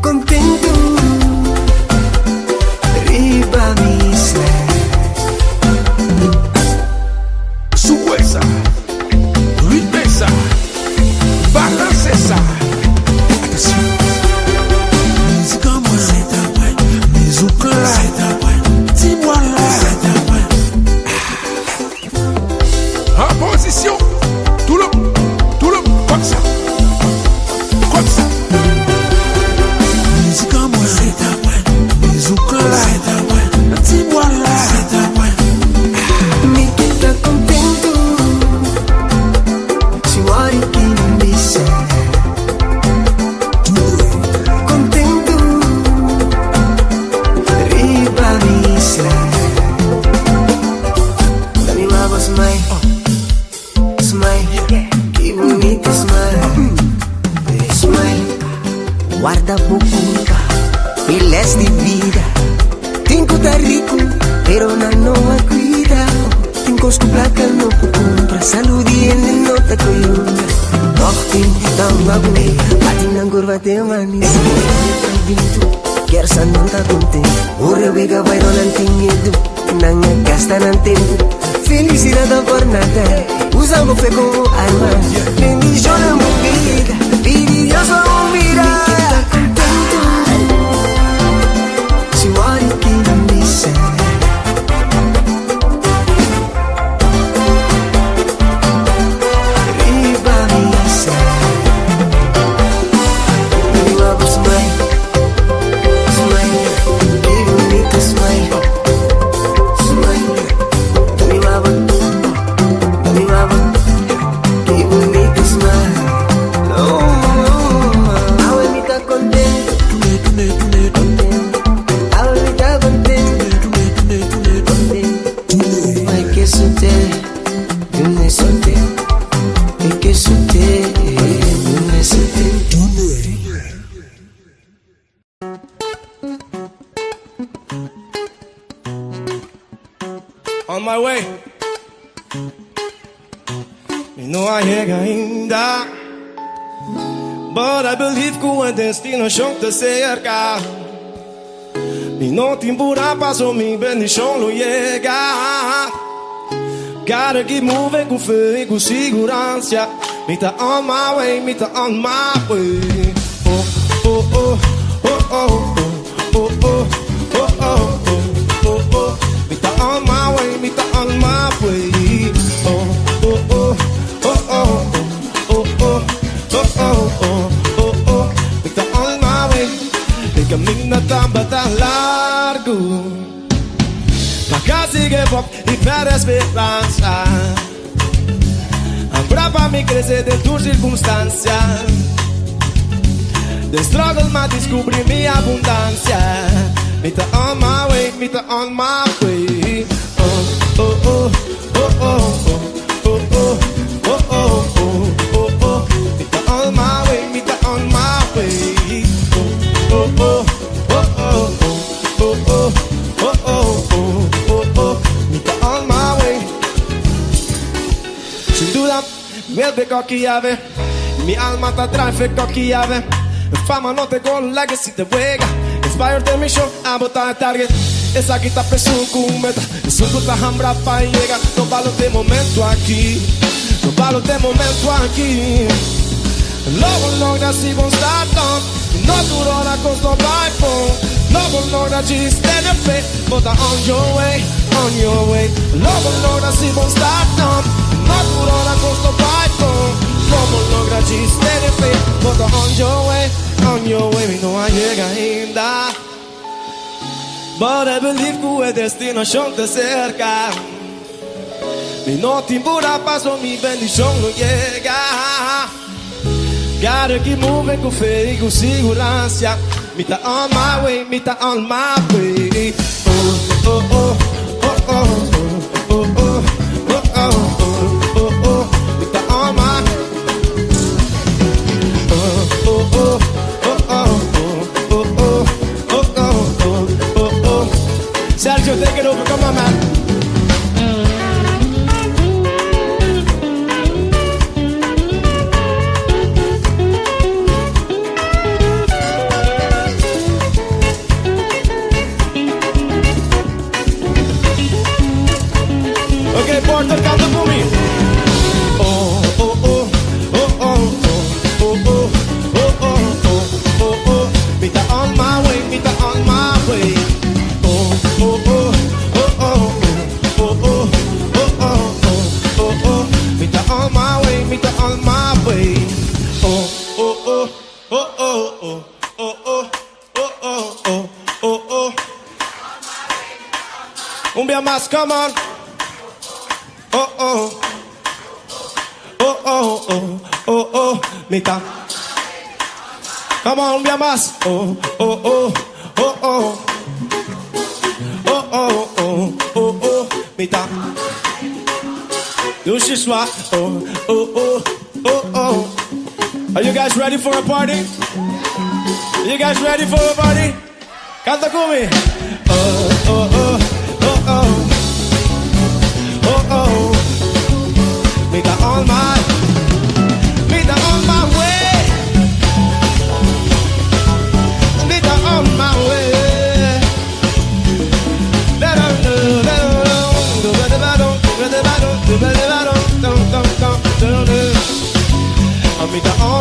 [SPEAKER 2] Contento, riba me serve.
[SPEAKER 5] Sube esa, ritme esa, balance esa. Atención. Música buena, música buena, dis-moi là. En position, tout le comme ça, comme ça. Música buena, música buena, dis-moi là.
[SPEAKER 2] Mi que tá contento, senhora que não me serve. Contento, riba me serve. Dá-me uma voz, mãe. Smile, que bonita smile. Smile, guarda bocuca, filés de vida. Tengo tá rico, pero não a cuida. Tengo os placa no compra, saúde e não tá coiunda. Tochting, tão agulha, bate na curva de mani. Quer sa não tá contente, o rebega vai não tem medo, não gasta não tempo. Felicidade por nada, usamos fé como arma. Bendición en mi vida, pide Dios a vida. Está contento, si muere que no me serve. Riba me serve. Mi guapo smile, smile, qué bonito smile, smile. Mi guapo, mi guapo, qué bonito smile. Ahora me está contento, ahora me está contento, contento. Ay, que suerte, yo me suerte, y que suerte, yo me suerte.
[SPEAKER 1] On my way. Me não chega ainda, but I believe que o destino junto cerca. Me não timbura passo me bendição não chega. Gotta keep moving com fé e com segurança. Me tá on my way, me tá on my way. Oh oh oh oh oh oh oh oh oh oh oh. Me tá on my way, me tá on my way. Oh oh oh oh oh oh oh oh oh oh oh. Me tá on my way. El camino tá largo. Mas casi que pop e perde a esperança. Ancora pra me crescer dentro circunstância. The struggle ma descobri minha abundância. Me tá on my way, me tá on my way. Oh, oh, oh, oh, oh, oh, oh, oh, oh, oh, oh, oh. Me tá on my way, me tá on my way. Oh, oh, oh, oh, oh, oh, oh, oh, oh, oh, oh. Me tá on my way. Sin duda, me veo que llave. Mi alma te trae fe que llave. Fama no te con legacy te juega. Inspire the mission, a botar target. Essa aqui tá pressão com meta. Isso que tá hambra pra llegar. No valo de momento aqui. No valo de momento aqui. Logo logo si vão start on. No duro na costa vai pon. Logo logo de stand up fit. But on your way, on your way. Logo logo si vão start on. No duro na costa vai pon. Como logra de stand up fit. But on your way, on your way. Me não chega ainda. But I believe que o destino junto cerca. Me não timbura passo mi bendição não chega. Gotta keep moving com fé e com segurança. Me tá on my way, me tá on my way. Oh, oh, oh, oh, oh, oh, oh, oh, oh, oh, oh. Me tá on my. Oh, oh, oh, oh,
[SPEAKER 6] boss, come on. Oh, oh. Oh, oh, oh, oh, oh, Mita. Come on, be a boss. Oh, oh, oh, oh, oh. Oh, oh, oh, oh, oh, Mita. Do she swap? Oh, oh, oh, oh, oh. Are you guys ready for a party? Are you guys ready for a party? Canta con me. Oh, oh, oh, oh, oh. Oh, oh. Mita on my way. Mita on my way. Mita on